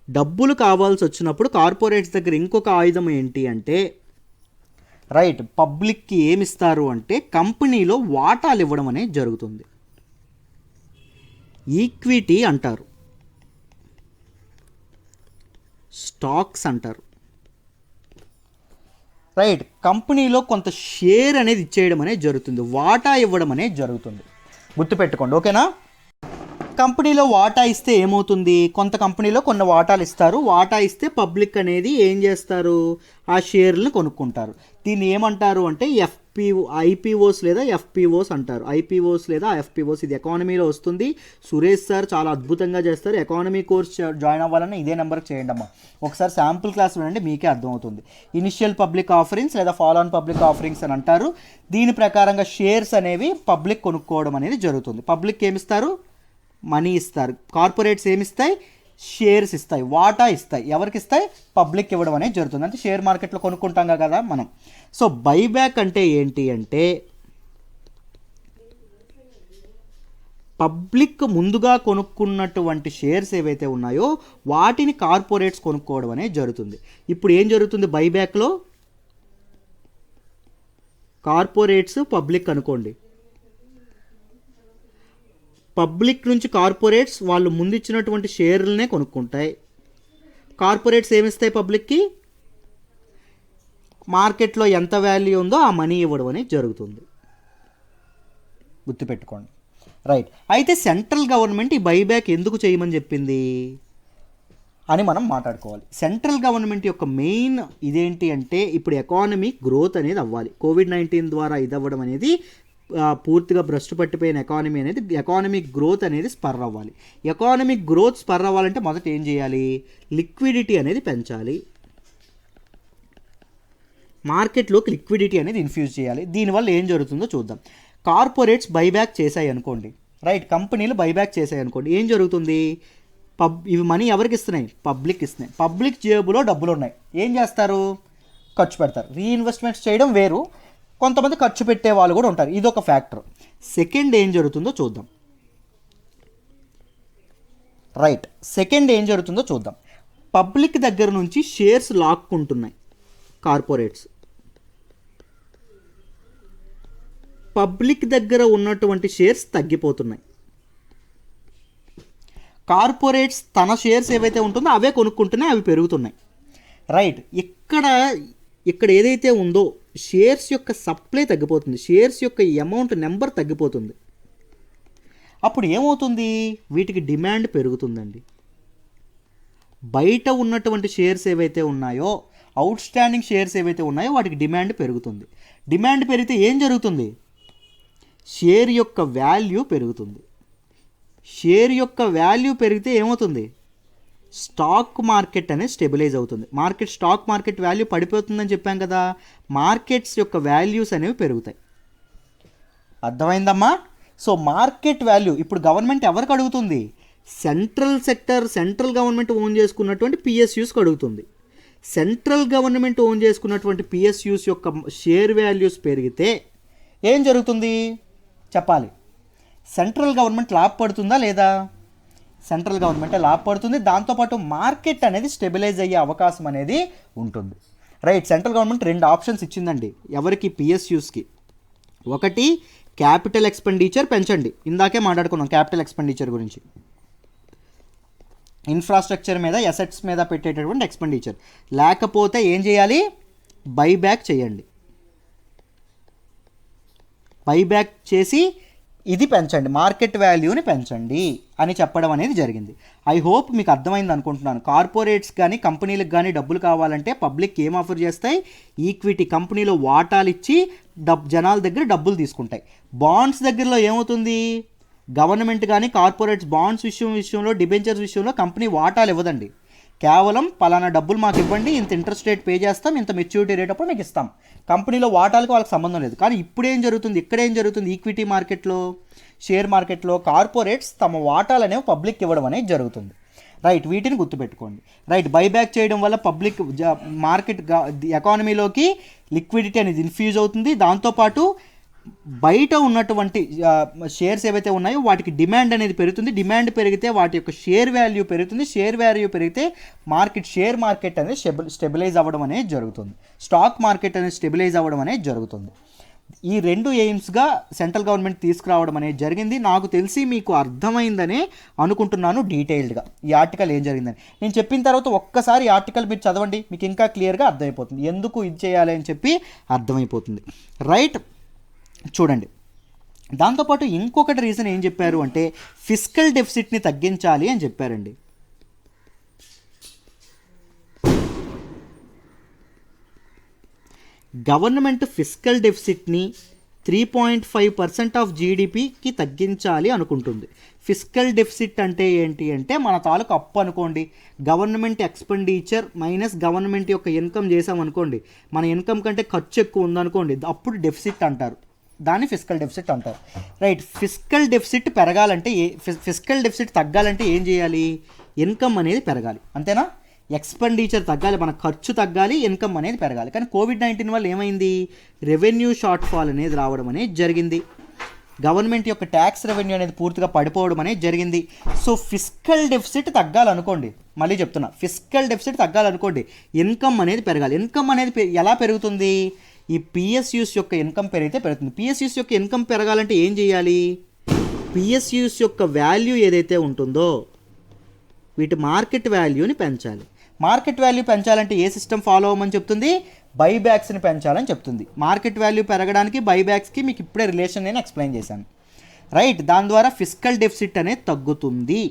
Speaker 1: డబ్బులు కావాల్సి వచ్చినప్పుడు కార్పొరేట్స్ దగ్గర ఇంకొక ఆయుధం ఏంటి అంటే, రైట్, పబ్లిక్కి ఏమిస్తారు అంటే కంపెనీలో వాటాలు ఇవ్వడం అనేది జరుగుతుంది. ఈక్విటీ అంటారు, స్టాక్స్ అంటారు. రైట్, కంపెనీలో కొంత షేర్ అనేది ఇచ్చేయడం అనేది జరుగుతుంది, వాటా ఇవ్వడం అనేది జరుగుతుంది. గుర్తుపెట్టుకోండి, ఓకేనా. కంపెనీలో వాటా ఇస్తే ఏమవుతుంది, కొంత కంపెనీలో కొన్ని వాటాలు ఇస్తారు. వాటా ఇస్తే పబ్లిక్ అనేది ఏం చేస్తారు, ఆ షేర్లను కొనుక్కుంటారు. దీన్ని ఏమంటారు అంటే ఐపీఓస్ లేదా ఎఫ్పిఓస్ అంటారు. ఐపీఓస్ లేదా ఎఫ్పిఓస్, ఇది ఎకానమీలో వస్తుంది. సురేష్ సార్ చాలా అద్భుతంగా చేస్తారు. ఎకానమీ కోర్స్ జాయిన్ అవ్వాలని ఇదే నెంబర్కి చేయండి అమ్మా. ఒకసారి శాంపుల్ క్లాస్ వినండి, మీకే అర్థమవుతుంది. ఇనిషియల్ పబ్లిక్ ఆఫరింగ్స్ లేదా ఫాలో ఆన్ పబ్లిక్ ఆఫరింగ్స్ అని అంటారు. దీని ప్రకారంగా షేర్స్ అనేవి పబ్లిక్ కొనుక్కోవడం అనేది జరుగుతుంది. పబ్లిక్ ఏమిస్తారు, మనీ ఇస్తారు. కార్పొరేట్స్ ఏమిస్తాయి, షేర్స్ ఇస్తాయి, వాటా ఇస్తాయి. ఎవరికి ఇస్తాయి, పబ్లిక్ ఇవ్వడం అనేది జరుగుతుంది. అంటే షేర్ మార్కెట్లో కొనుక్కుంటాం కదా మనం. సో బైబ్యాక్ అంటే ఏంటి అంటే, పబ్లిక్ ముందుగా కొనుక్కున్నటువంటి షేర్స్ ఏవైతే ఉన్నాయో వాటిని కార్పొరేట్స్ కొనుక్కోవడం అనేది జరుగుతుంది. ఇప్పుడు ఏం జరుగుతుంది బైబ్యాక్లో, కార్పొరేట్స్ పబ్లిక్ అనుకోండి, పబ్లిక్ నుంచి కార్పొరేట్స్ వాళ్ళు ముందు ఇచ్చినటువంటి షేర్లనే కొనుక్కుంటాయి. కార్పొరేట్స్ ఏమిస్తాయి పబ్లిక్కి, మార్కెట్లో ఎంత వాల్యూ ఉందో ఆ మనీ ఇవ్వడం అనేది జరుగుతుంది. గుర్తుపెట్టుకోండి, రైట్. అయితే సెంట్రల్ గవర్నమెంట్ ఈ బైబ్యాక్ ఎందుకు చేయమని చెప్పింది అని మనం మాట్లాడుకోవాలి. సెంట్రల్ గవర్నమెంట్ యొక్క మెయిన్ ఇదేంటి అంటే, ఇప్పుడు ఎకానమిక్ గ్రోత్ అనేది అవ్వాలి. కోవిడ్-19 ద్వారా ఇది అవ్వడం అనేది పూర్తిగా భ్రష్టు పట్టిపోయిన ఎకానమీ అనేది, ఎకానమిక్ గ్రోత్ అనేది స్పర్ అవ్వాలి. ఎకానమిక్ గ్రోత్ స్పర్ అవ్వాలంటే మొదట ఏం చేయాలి, లిక్విడిటీ అనేది పెంచాలి. మార్కెట్లోకి లిక్విడిటీ అనేది ఇన్ఫ్యూజ్ చేయాలి. దీనివల్ల ఏం జరుగుతుందో చూద్దాం. కార్పొరేట్స్ బైబ్యాక్ చేశాయి అనుకోండి, రైట్, కంపెనీలు బైబ్యాక్ చేశాయి అనుకోండి, ఏం జరుగుతుంది, ఇవి మనీ ఎవరికి ఇస్తున్నాయి, పబ్లిక్ ఇస్తున్నాయి. పబ్లిక్ జేబులో డబ్బులు ఉన్నాయి, ఏం చేస్తారు, ఖర్చు పెడతారు. రీఇన్వెస్ట్మెంట్స్ చేయడం వేరు, కొంతమంది ఖర్చు పెట్టే వాళ్ళు కూడా ఉంటారు, ఇది ఒక ఫ్యాక్టర్. సెకండ్ ఏం జరుగుతుందో చూద్దాం, రైట్. సెకండ్ ఏం జరుగుతుందో చూద్దాం. పబ్లిక్ దగ్గర నుంచి షేర్స్ లాక్కుంటున్నాయి కార్పొరేట్స్. పబ్లిక్ దగ్గర ఉన్నటువంటి షేర్స్ తగ్గిపోతున్నాయి. కార్పొరేట్స్ తన షేర్స్ ఏవైతే ఉంటుందో అవే కొనుక్కుంటున్నాయి, అవి పెరుగుతున్నాయి, రైట్. ఇక్కడ ఏదైతే ఉందో షేర్స్ యొక్క సప్లై తగ్గిపోతుంది, షేర్స్ యొక్క అమౌంట్ నెంబర్ తగ్గిపోతుంది. అప్పుడు ఏమవుతుంది, వీటికి డిమాండ్ పెరుగుతుందండి. బయట ఉన్నటువంటి షేర్స్ ఏవైతే ఉన్నాయో, అవుట్ స్టాండింగ్ షేర్స్ ఏవైతే ఉన్నాయో వాటికి డిమాండ్ పెరుగుతుంది. డిమాండ్ పెరిగితే ఏం జరుగుతుంది, షేర్ యొక్క వాల్యూ పెరుగుతుంది. షేర్ యొక్క వాల్యూ పెరిగితే ఏమవుతుంది, స్టాక్ మార్కెట్ అనేది స్టెబిలైజ్ అవుతుంది. స్టాక్ మార్కెట్ వాల్యూ పడిపోతుందని చెప్పాం కదా, మార్కెట్స్ యొక్క వాల్యూస్ అనేవి పెరుగుతాయి. అర్థమైందమ్మా. సో మార్కెట్ వాల్యూ ఇప్పుడు గవర్నమెంట్ ఎవరికి అడుగుతుంది, సెంట్రల్ గవర్నమెంట్ ఓన్ చేసుకున్నటువంటి పిఎస్యూస్కి అడుగుతుంది. సెంట్రల్ గవర్నమెంట్ ఓన్ చేసుకున్నటువంటి పిఎస్యూస్ యొక్క షేర్ వాల్యూస్ పెరిగితే ఏం జరుగుతుంది చెప్పాలి, సెంట్రల్ గవర్నమెంట్ లాభపడుతుందా లేదా, సెంట్రల్ గవర్నమెంటే లాభపడుతుంది. దాంతోపాటు మార్కెట్ అనేది స్టెబిలైజ్ అయ్యే అవకాశం అనేది ఉంటుంది, రైట్. సెంట్రల్ గవర్నమెంట్ 2 ఆప్షన్స్ ఇచ్చిందండి ఎవరికి, పిఎస్యూస్కి. ఒకటి క్యాపిటల్ ఎక్స్పెండిచర్ పెంచండి, ఇందాకే మాట్లాడుకున్నాం క్యాపిటల్ ఎక్స్పెండిచర్ గురించి, ఇన్ఫ్రాస్ట్రక్చర్ మీద ఎసెట్స్ మీద పెట్టేటటువంటి ఎక్స్పెండిచర్. లేకపోతే ఏం చేయాలి, బైబ్యాక్ చేయండి. బైబ్యాక్ చేసి ఇది పెంచండి, మార్కెట్ వాల్యూని పెంచండి అని చెప్పడం అనేది జరిగింది. ఐ హోప్ మీకు అర్థమైంది అనుకుంటున్నాను. కార్పొరేట్స్ కానీ కంపెనీలకు కానీ డబ్బులు కావాలంటే పబ్లిక్ ఏం ఆఫర్ చేస్తాయి, ఈక్విటీ, కంపెనీలో వాటాలు ఇచ్చి జనాల దగ్గర డబ్బులు తీసుకుంటాయి. బాండ్స్ దగ్గరలో ఏమవుతుంది, గవర్నమెంట్ కానీ కార్పొరేట్స్ బాండ్స్ విషయంలో డిబెంచర్స్ విషయంలో కంపెనీ వాటాలు ఇవ్వదండి. కేవలం పలానా డబ్బులు మాకు ఇవ్వండి, ఇంత ఇంట్రెస్ట్ రేట్ పే చేస్తాం, ఇంత మెచ్యూరిటీ రేట్ అప్పుడు మీకు ఇస్తాం. కంపెనీలో వాటాలకు వాళ్ళకి సంబంధం లేదు. కానీ ఇప్పుడు ఏం జరుగుతుంది, ఇక్కడేం జరుగుతుంది, ఈక్విటీ మార్కెట్లో, షేర్ మార్కెట్లో కార్పొరేట్స్ తమ వాటాలు అనేవి పబ్లిక్ ఇవ్వడం అనేది జరుగుతుంది, రైట్. వీటిని గుర్తుపెట్టుకోండి, రైట్. బైబ్యాక్ చేయడం వల్ల పబ్లిక్ మార్కెట్ ఎకానమీలోకి లిక్విడిటీ అనేది ఇన్ఫ్యూజ్ అవుతుంది. దాంతోపాటు బయట ఉన్నటువంటి షేర్స్ ఏవైతే ఉన్నాయో వాటికి డిమాండ్ అనేది పెరుగుతుంది. డిమాండ్ పెరిగితే వాటి యొక్క షేర్ వాల్యూ పెరుగుతుంది. షేర్ వాల్యూ పెరిగితే షేర్ మార్కెట్ అనేది స్టెబిలైజ్ అవ్వడం అనేది జరుగుతుంది. స్టాక్ మార్కెట్ అనేది స్టెబిలైజ్ అవ్వడం అనేది జరుగుతుంది. ఈ 2 ఎయిమ్స్గా సెంట్రల్ గవర్నమెంట్ తీసుకురావడం అనేది జరిగింది. నాకు తెలిసి మీకు అర్థమైందనే అనుకుంటున్నాను డీటెయిల్డ్గా ఈ ఆర్టికల్ ఏం జరిగిందని. నేను చెప్పిన తర్వాత ఒక్కసారి ఈ ఆర్టికల్ మీరు చదవండి, మీకు ఇంకా క్లియర్గా అర్థమైపోతుంది ఎందుకు ఇది చేయాలి అని చెప్పి అర్థమైపోతుంది. రైట్, చూడండి. దాంతోపాటు ఇంకొకటి రీజన్ ఏం చెప్పారు అంటే ఫిస్కల్ డెఫిసిట్ని తగ్గించాలి అని చెప్పారండి. గవర్నమెంట్ ఫిస్కల్ డెఫిసిట్ని 3.5% ఆఫ్ జీడిపికి తగ్గించాలి అనుకుంటుంది. ఫిస్కల్ డెఫిసిట్ అంటే ఏంటి అంటే మన తాలూకు అప్పు అనుకోండి, గవర్నమెంట్ ఎక్స్పెండిచర్ మైనస్ గవర్నమెంట్ యొక్క ఇన్కమ్ చేసామనుకోండి, మన ఇన్కమ్ కంటే ఖర్చు ఎక్కువ ఉందనుకోండి, అప్పుడు డెఫిసిట్ అంటారు, దాన్ని ఫిస్కల్ డెఫిసిట్ అంటారు. రైట్, ఫిస్కల్ డెఫిసిట్ పెరగాలంటే ఫిస్కల్ డెఫిసిట్ తగ్గాలంటే ఏం చేయాలి? ఇన్కమ్ అనేది పెరగాలి, అంతేనా? ఎక్స్పెండిచర్ తగ్గాలి, మన ఖర్చు తగ్గాలి, ఇన్కమ్ అనేది పెరగాలి. కానీ కోవిడ్-19 వల్ల ఏమైంది? రెవెన్యూ షార్ట్ ఫాల్ అనేది రావడం అనేది జరిగింది. గవర్నమెంట్ యొక్క ట్యాక్స్ రెవెన్యూ అనేది పూర్తిగా పడిపోవడం అనేది జరిగింది. సో ఫిస్కల్ డెఫిసిట్ తగ్గాలనుకోండి, మళ్ళీ చెప్తున్నా, ఫిస్కల్ డెఫిసిట్ తగ్గాలనుకోండి, ఇన్కమ్ అనేది పెరగాలి. ఇన్కమ్ అనేది ఎలా పెరుగుతుంది? ఈ పిఎస్యూస్ యొక్క ఇన్కమ్ పెరిగితే పెరుగుతుంది. పిఎస్యూస్ యొక్క ఇన్కమ్ పెరగాలంటే ఏం చేయాలి? పిఎస్యూస్ యొక్క వాల్యూ ఏదైతే ఉంటుందో వీటి మార్కెట్ వాల్యూని పెంచాలి. మార్కెట్ వాల్యూ పెంచాలంటే ఏ సిస్టమ్ ఫాలో అవ్వమని చెప్తుంది? బైబ్యాక్స్ని పెంచాలని చెప్తుంది. మార్కెట్ వాల్యూ పెరగడానికి బైబ్యాక్స్కి మీకు ఇప్పుడే రిలేషన్ నేను ఎక్స్ప్లెయిన్ చేశాను. రైట్, దాని ద్వారా ఫిస్కల్ డెఫిసిట్ అనేది తగ్గుతుంది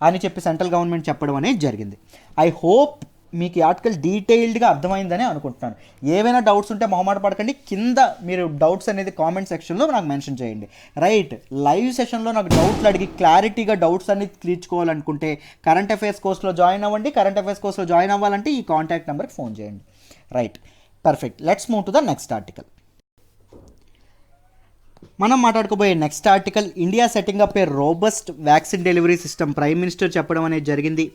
Speaker 1: అని చెప్పి సెంట్రల్ గవర్నమెంట్ చెప్పడం అనేది జరిగింది. ఐ హోప్ మీకు ఈ ఆర్టికల్ డీటెయిల్డ్గా అర్థమైందని అనుకుంటున్నాను. ఏవైనా డౌట్స్ ఉంటే మొహమాట పడకండి, కింద మీరు డౌట్స్ అనేది కామెంట్ సెక్షన్లో నాకు మెన్షన్ చేయండి. రైట్, లైవ్ సెషన్లో నాకు డౌట్లు అడిగి క్లారిటీగా డౌట్స్ అన్ని తీర్చుకోవాలనుకుంటే కరెంట్ అఫైర్స్ కోర్స్లో జాయిన్ అవ్వండి. కరెంట్ అఫైర్స్ కోర్స్లో జాయిన్ అవ్వాలంటే ఈ కాంటాక్ట్ నెంబర్కి ఫోన్ చేయండి. Right, perfect. Let's move to the next article. మనం మాట్లాడుకోబోయే next article, India setting up a robust vaccine delivery system, prime minister చెప్పడం అనేది జరిగింది.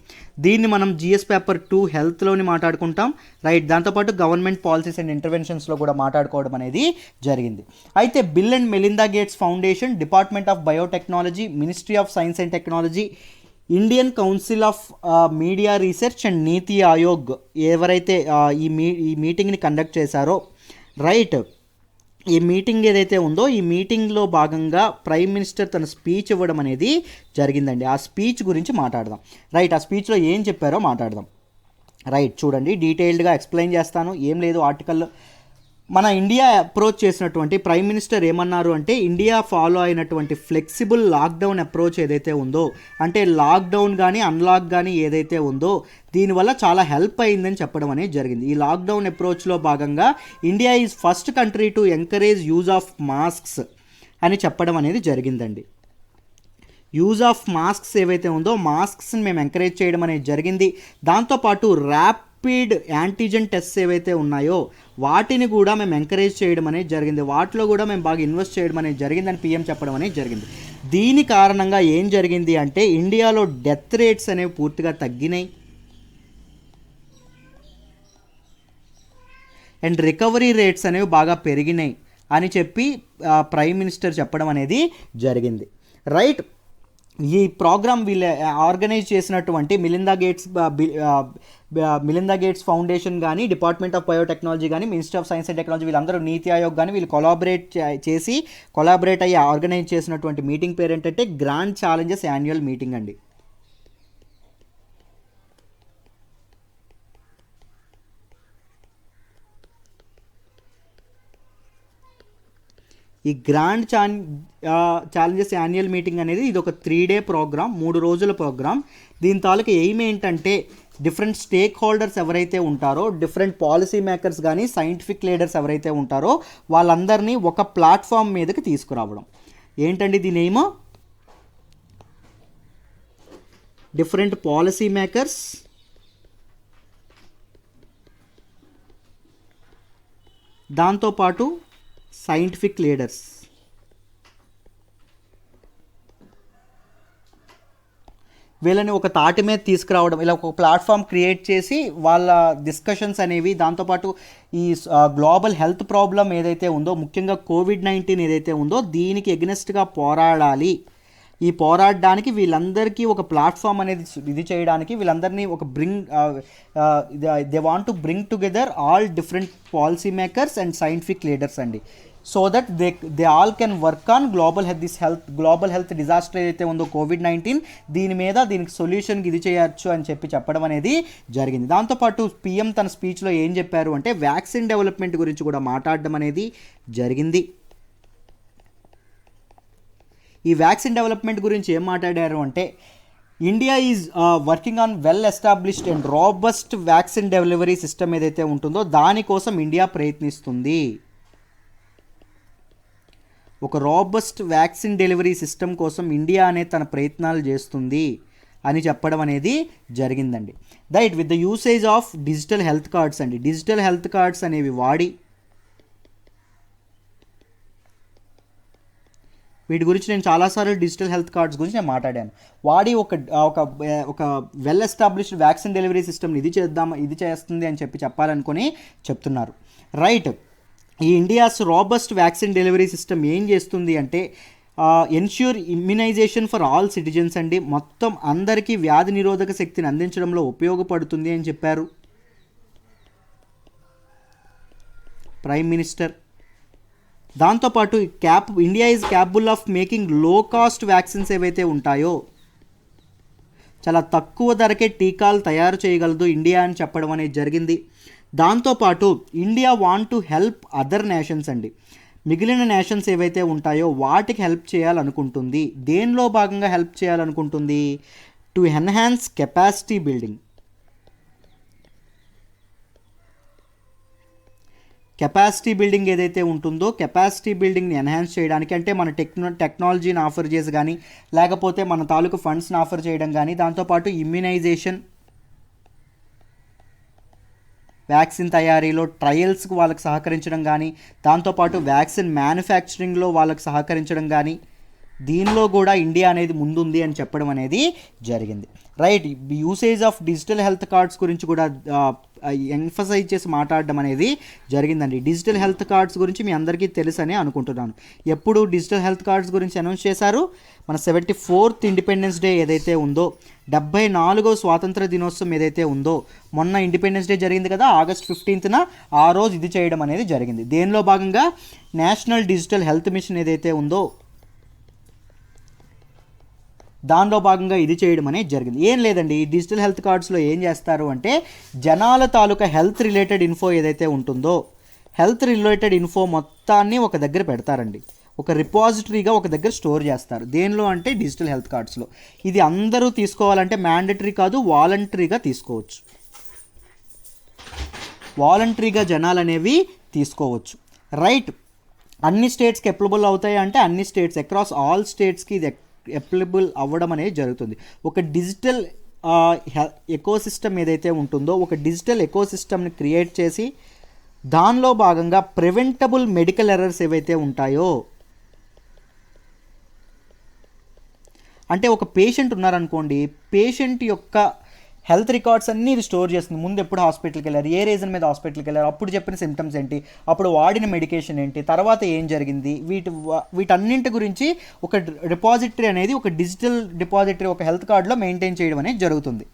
Speaker 1: దీన్ని మనం జిఎస్ పేపర్ 2 హెల్త్లోని మాట్లాడుకుంటాం. రైట్, దాంతోపాటు గవర్నమెంట్ పాలసీస్ అండ్ ఇంటర్వెన్షన్స్లో కూడా మాట్లాడుకోవడం అనేది జరిగింది. అయితే bill and Melinda gates foundation, department of biotechnology, ministry of science and technology, Indian council of media research and నీతి ఆయోగ్ ఎవరైతే ఈ మీటింగ్ని కండక్ట్ చేశారో, రైట్, ఈ మీటింగ్ ఏదైతే ఉందో ఈ మీటింగ్లో భాగంగా ప్రైమ్ మినిస్టర్ తన స్పీచ్ ఇవ్వడం అనేది జరిగిందండి. ఆ స్పీచ్ గురించి మాట్లాడదాం. రైట్, ఆ స్పీచ్లో ఏం చెప్పారో మాట్లాడదాం. రైట్, చూడండి, డీటెయిల్డ్గా ఎక్స్ప్లెయిన్ చేస్తాను. ఏం లేదు, ఆర్టికల్ మన ఇండియా అప్రోచ్ చేసినటువంటి ప్రైమ్ మినిస్టర్ ఏమన్నారు అంటే ఇండియా ఫాలో అయినటువంటి ఫ్లెక్సిబుల్ లాక్డౌన్ అప్రోచ్ ఏదైతే ఉందో, అంటే లాక్డౌన్ కానీ అన్లాక్ కానీ ఏదైతే ఉందో దీనివల్ల చాలా హెల్ప్ అయిందని చెప్పడం అనేది జరిగింది. ఈ లాక్డౌన్ అప్రోచ్లో భాగంగా India is first country to encourage use of masks అని చెప్పడం అనేది జరిగిందండి. యూజ్ ఆఫ్ మాస్క్స్ ఏవైతే ఉందో మాస్క్స్ని మేము ఎంకరేజ్ చేయడం అనేది జరిగింది. దాంతోపాటు ర్యాపిడ్ యాంటీజెన్ టెస్ట్స్ ఏవైతే ఉన్నాయో వాటిని కూడా మేము ఎంకరేజ్ చేయడం అనేది జరిగింది. వాటిలో కూడా మేము బాగా ఇన్వెస్ట్ చేయడం అనేది జరిగిందని పీఎం చెప్పడం అనేది జరిగింది. దీని కారణంగా ఏం జరిగింది అంటే ఇండియాలో డెత్ రేట్స్ అనేవి పూర్తిగా తగ్గినాయి అండ్ రికవరీ రేట్స్ అనేవి బాగా పెరిగినాయి అని చెప్పి ప్రైమ్ మినిస్టర్ చెప్పడం అనేది జరిగింది. రైట్, ఈ ప్రోగ్రామ్ వీళ్ళు ఆర్గనైజ్ చేసినటువంటి మిలిందా గేట్స్ ఫౌండేషన్ కానీ, డిపార్ట్మెంట్ ఆఫ్ బయోటెక్నాలజీ కానీ, ministry of science and technology వీళ్ళందరూ, నీతి ఆయోగ్ కానీ వీళ్ళు కొలాబరేట్ అయ్యి ఆర్గనైజ్ చేసినటువంటి మీటింగ్ పేరు ఏంటంటే గ్రాండ్ ఛాలెంజెస్ యాన్యువల్ మీటింగ్ అండి. ఈ గ్రాండ్ ఛాలెంజెస్ యాన్యువల్ మీటింగ్ అనేది ఇది ఒక 3 డే ప్రోగ్రామ్, 3 రోజుల ప్రోగ్రామ్. దీని తాలూకు ఎయిమ్ ఏంటంటే డిఫరెంట్ స్టేక్ హోల్డర్స్ ఎవరైతే ఉంటారో, డిఫరెంట్ పాలసీ మేకర్స్ కానీ, సైంటిఫిక్ లీడర్స్ ఎవరైతే ఉంటారో వాళ్ళందరినీ ఒక ప్లాట్ఫామ్ మీదకి తీసుకురావడం. ఏంటండి దీని ఎయిమ్? డిఫరెంట్ పాలసీ మేకర్స్, దాంతోపాటు సైంటిఫిక్ లీడర్స్, వీళ్ళని ఒక తాటి మీద తీసుకురావడం, ఇలా ఒక ప్లాట్ఫామ్ క్రియేట్ చేసి వాళ్ళ డిస్కషన్స్ అనేవి, దాంతోపాటు ఈ గ్లోబల్ హెల్త్ ప్రాబ్లం ఏదైతే ఉందో, ముఖ్యంగా కోవిడ్-19 ఏదైతే ఉందో దీనికి ఎగ్నెస్ట్గా పోరాడాలి. ఈ పోరాడడానికి వీళ్ళందరికీ ఒక ప్లాట్ఫామ్ అనేది ఇది చేయడానికి వీళ్ళందరినీ ఒక they want to bring together all different policy makers and scientific leaders అండి. So that they all can work on global health disaster ఏదైతే ఉందో COVID-19 దీనికి సొల్యూషన్కి ఇది చేయొచ్చు అని చెప్పడం అనేది జరిగింది. దాంతోపాటు పిఎం తన స్పీచ్లో ఏం చెప్పారు అంటే వ్యాక్సిన్ డెవలప్మెంట్ గురించి కూడా మాట్లాడడం అనేది జరిగింది. ఈ వ్యాక్సిన్ డెవలప్మెంట్ గురించి ఏం మాట్లాడారు అంటే India is working on well established and robust vaccine delivery system ఏదైతే ఉంటుందో దానికోసం ఇండియా ప్రయత్నిస్తుంది. ఒక రాబస్ట్ వ్యాక్సిన్ డెలివరీ సిస్టమ్ కోసం ఇండియా అనే తన ప్రయత్నాలు చేస్తుంది అని చెప్పడం అనేది జరిగిందండి. Right, with the usage of digital health cards అండి. డిజిటల్ హెల్త్ కార్డ్స్ అనేవి వాడి వీటి గురించి నేను చాలాసార్లు డిజిటల్ హెల్త్ కార్డ్స్ గురించి నేను మాట్లాడాను. వాడి ఒక వెల్ ఎస్టాబ్లిష్డ్ వ్యాక్సిన్ డెలివరీ సిస్టమ్ని ఇది చేస్తుంది అని చెప్పాలనుకొని చెప్తున్నారు. రైట్, ఈ India's robust vaccine delivery system ఏం చేస్తుంది అంటే ensure immunization for all citizens అండి. మొత్తం అందరికీ వ్యాధి నిరోధక శక్తిని అందించడంలో ఉపయోగపడుతుంది అని చెప్పారు ప్రైమ్ మినిస్టర్. దాంతోపాటు India is capable of making లో కాస్ట్ వ్యాక్సిన్స్ ఏవైతే ఉంటాయో చాలా తక్కువ ధరకే టీకాలు తయారు చేయగలదు ఇండియా అని చెప్పడం అనేది జరిగింది. దాంతోపాటు India want to help other nations అండి. మిగిలిన నేషన్స్ ఏవైతే ఉంటాయో వాటికి హెల్ప్ చేయాలనుకుంటుంది. దేనిలో భాగంగా హెల్ప్ చేయాలనుకుంటుంది? To enhance capacity building. Capacity building ఏదైతే ఉంటుందో కెపాసిటీ బిల్డింగ్ని ఎన్హాన్స్ చేయడానికి, అంటే మన టెక్నాలజీని ఆఫర్ చేసి కానీ లేకపోతే మన తాలూకు ఫండ్స్ని ఆఫర్ చేయడం కానీ, దాంతోపాటు ఇమ్యునైజేషన్ వ్యాక్సిన్ తయారీలో ట్రయల్స్కి వాళ్ళకి సహకరించడం కానీ, దాంతోపాటు వ్యాక్సిన్ మ్యానుఫ్యాక్చరింగ్లో వాళ్ళకి సహకరించడం కానీ, దీనిలో కూడా ఇండియా అనేది ముందుంది అని చెప్పడం అనేది జరిగింది. Right, usage of digital health cards గురించి కూడా ఎంఫసైజ్ చేసి మాట్లాడడం అనేది జరిగిందండి. డిజిటల్ హెల్త్ కార్డ్స్ గురించి మీ అందరికీ తెలుసని అనుకుంటున్నాను. ఎప్పుడు డిజిటల్ హెల్త్ కార్డ్స్ గురించి అనౌన్స్ చేశారు? మన 74th ఇండిపెండెన్స్ డే ఏదైతే ఉందో, 74వ స్వాతంత్ర దినోత్సవం ఏదైతే ఉందో, మొన్న ఇండిపెండెన్స్ డే జరిగింది కదా, August 15th ఆ రోజు ఇది చేయడం అనేది జరిగింది. దేనిలో భాగంగా నేషనల్ డిజిటల్ హెల్త్ మిషన్ ఏదైతే ఉందో దానిలో భాగంగా ఇది చేయడం అనేది జరిగింది. ఏం లేదండి, ఈ డిజిటల్ హెల్త్ కార్డ్స్లో ఏం చేస్తారు అంటే జనాల తాలూకా హెల్త్ రిలేటెడ్ ఇన్ఫో ఏదైతే ఉంటుందో హెల్త్ రిలేటెడ్ ఇన్ఫో మొత్తాన్ని ఒక దగ్గర పెడతారండి. ఒక రిపాజిటరీగా ఒక దగ్గర స్టోర్ చేస్తారు. దేనిలో అంటే డిజిటల్ హెల్త్ కార్డ్స్లో. ఇది అందరూ తీసుకోవాలంటే మ్యాండటరీ కాదు, వాలంటరీగా తీసుకోవచ్చు. వాలంటరీగా జనాలు అనేవి తీసుకోవచ్చు. రైట్, అన్ని స్టేట్స్కి అప్లికబుల్ అవుతాయి అంటే అన్ని స్టేట్స్, అక్రాస్ ఆల్ స్టేట్స్కి ఇది అప్లికబుల్ అవ్వడం అనేది జరుగుతుంది. ఒక డిజిటల్ ఎకోసిస్టమ్ ఏదైతే ఉంటుందో ఒక డిజిటల్ ఎకోసిస్టమ్ని క్రియేట్ చేసి దానిలో భాగంగా ప్రివెంటబుల్ మెడికల్ ఎర్రర్స్ ఏవైతే ఉంటాయో, అంటే ఒక పేషెంట్ ఉన్నారనుకోండి, పేషెంట్ యొక్క హెల్త్ రికార్డ్స్ అన్నీ ఇది స్టోర్ చేస్తుంది. ముందు ఎప్పుడు హాస్పిటల్కి వెళ్ళారు, ఏ రీజన్ మీద హాస్పిటల్కి వెళ్ళారు, అప్పుడు చెప్పిన సిమ్టమ్స్ ఏంటి, అప్పుడు వాడిన మెడికేషన్ ఏంటి, తర్వాత ఏం జరిగింది, వీటన్నింటి గురించి ఒక రిపాజిటరీ అనేది, ఒక డిజిటల్ డిపాజిటరీ ఒక హెల్త్ కార్డులో మెయింటైన్ చేయడం అనేది జరుగుతుంది.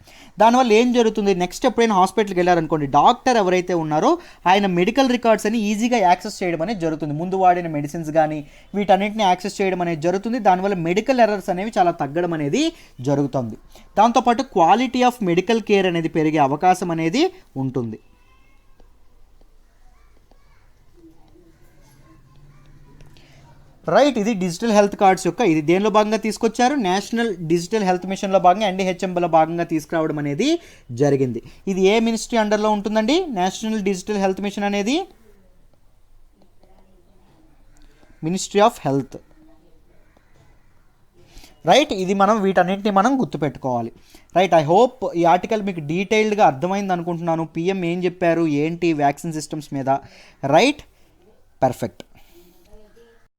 Speaker 1: దానివల్ల ఏం జరుగుతుంది, నెక్స్ట్ ఎప్పుడైనా హాస్పిటల్కి వెళ్ళారనుకోండి, డాక్టర్ ఎవరైతే ఉన్నారో ఆయన మెడికల్ రికార్డ్స్ అని ఈజీగా యాక్సెస్ చేయడం అనేది జరుగుతుంది. ముందు వాడిన మెడిసిన్స్ కానీ వీటన్నిటిని యాక్సెస్ చేయడం అనేది జరుగుతుంది. దానివల్ల మెడికల్ ఎర్రర్స్ అనేవి చాలా తగ్గడం అనేది జరుగుతుంది. దాంతోపాటు క్వాలిటీ ఆఫ్ మెడికల్ కేర్ అనేది పెరిగే అవకాశం అనేది ఉంటుంది. రైట్, ఇది డిజిటల్ హెల్త్ కార్డ్స్ యొక్క ఇది దేనిలో భాగంగా తీసుకొచ్చారు, నేషనల్ డిజిటల్ హెల్త్ మిషన్లో భాగంగా NDHMలో భాగంగా తీసుకురావడం అనేది జరిగింది. ఇది ఏ మినిస్ట్రీ అండర్లో ఉంటుందండి? నేషనల్ డిజిటల్ హెల్త్ మిషన్ అనేది మినిస్ట్రీ ఆఫ్ హెల్త్. రైట్, ఇది వీటన్నిటిని మనం గుర్తుపెట్టుకోవాలి. రైట్, ఐ హోప్ ఈ ఆర్టికల్ మీకు డీటెయిల్డ్గా అర్థమైంది అనుకుంటున్నాను. PM ఏం చెప్పారు ఏంటి వ్యాక్సిన్ సిస్టమ్స్ మీద. Right, perfect.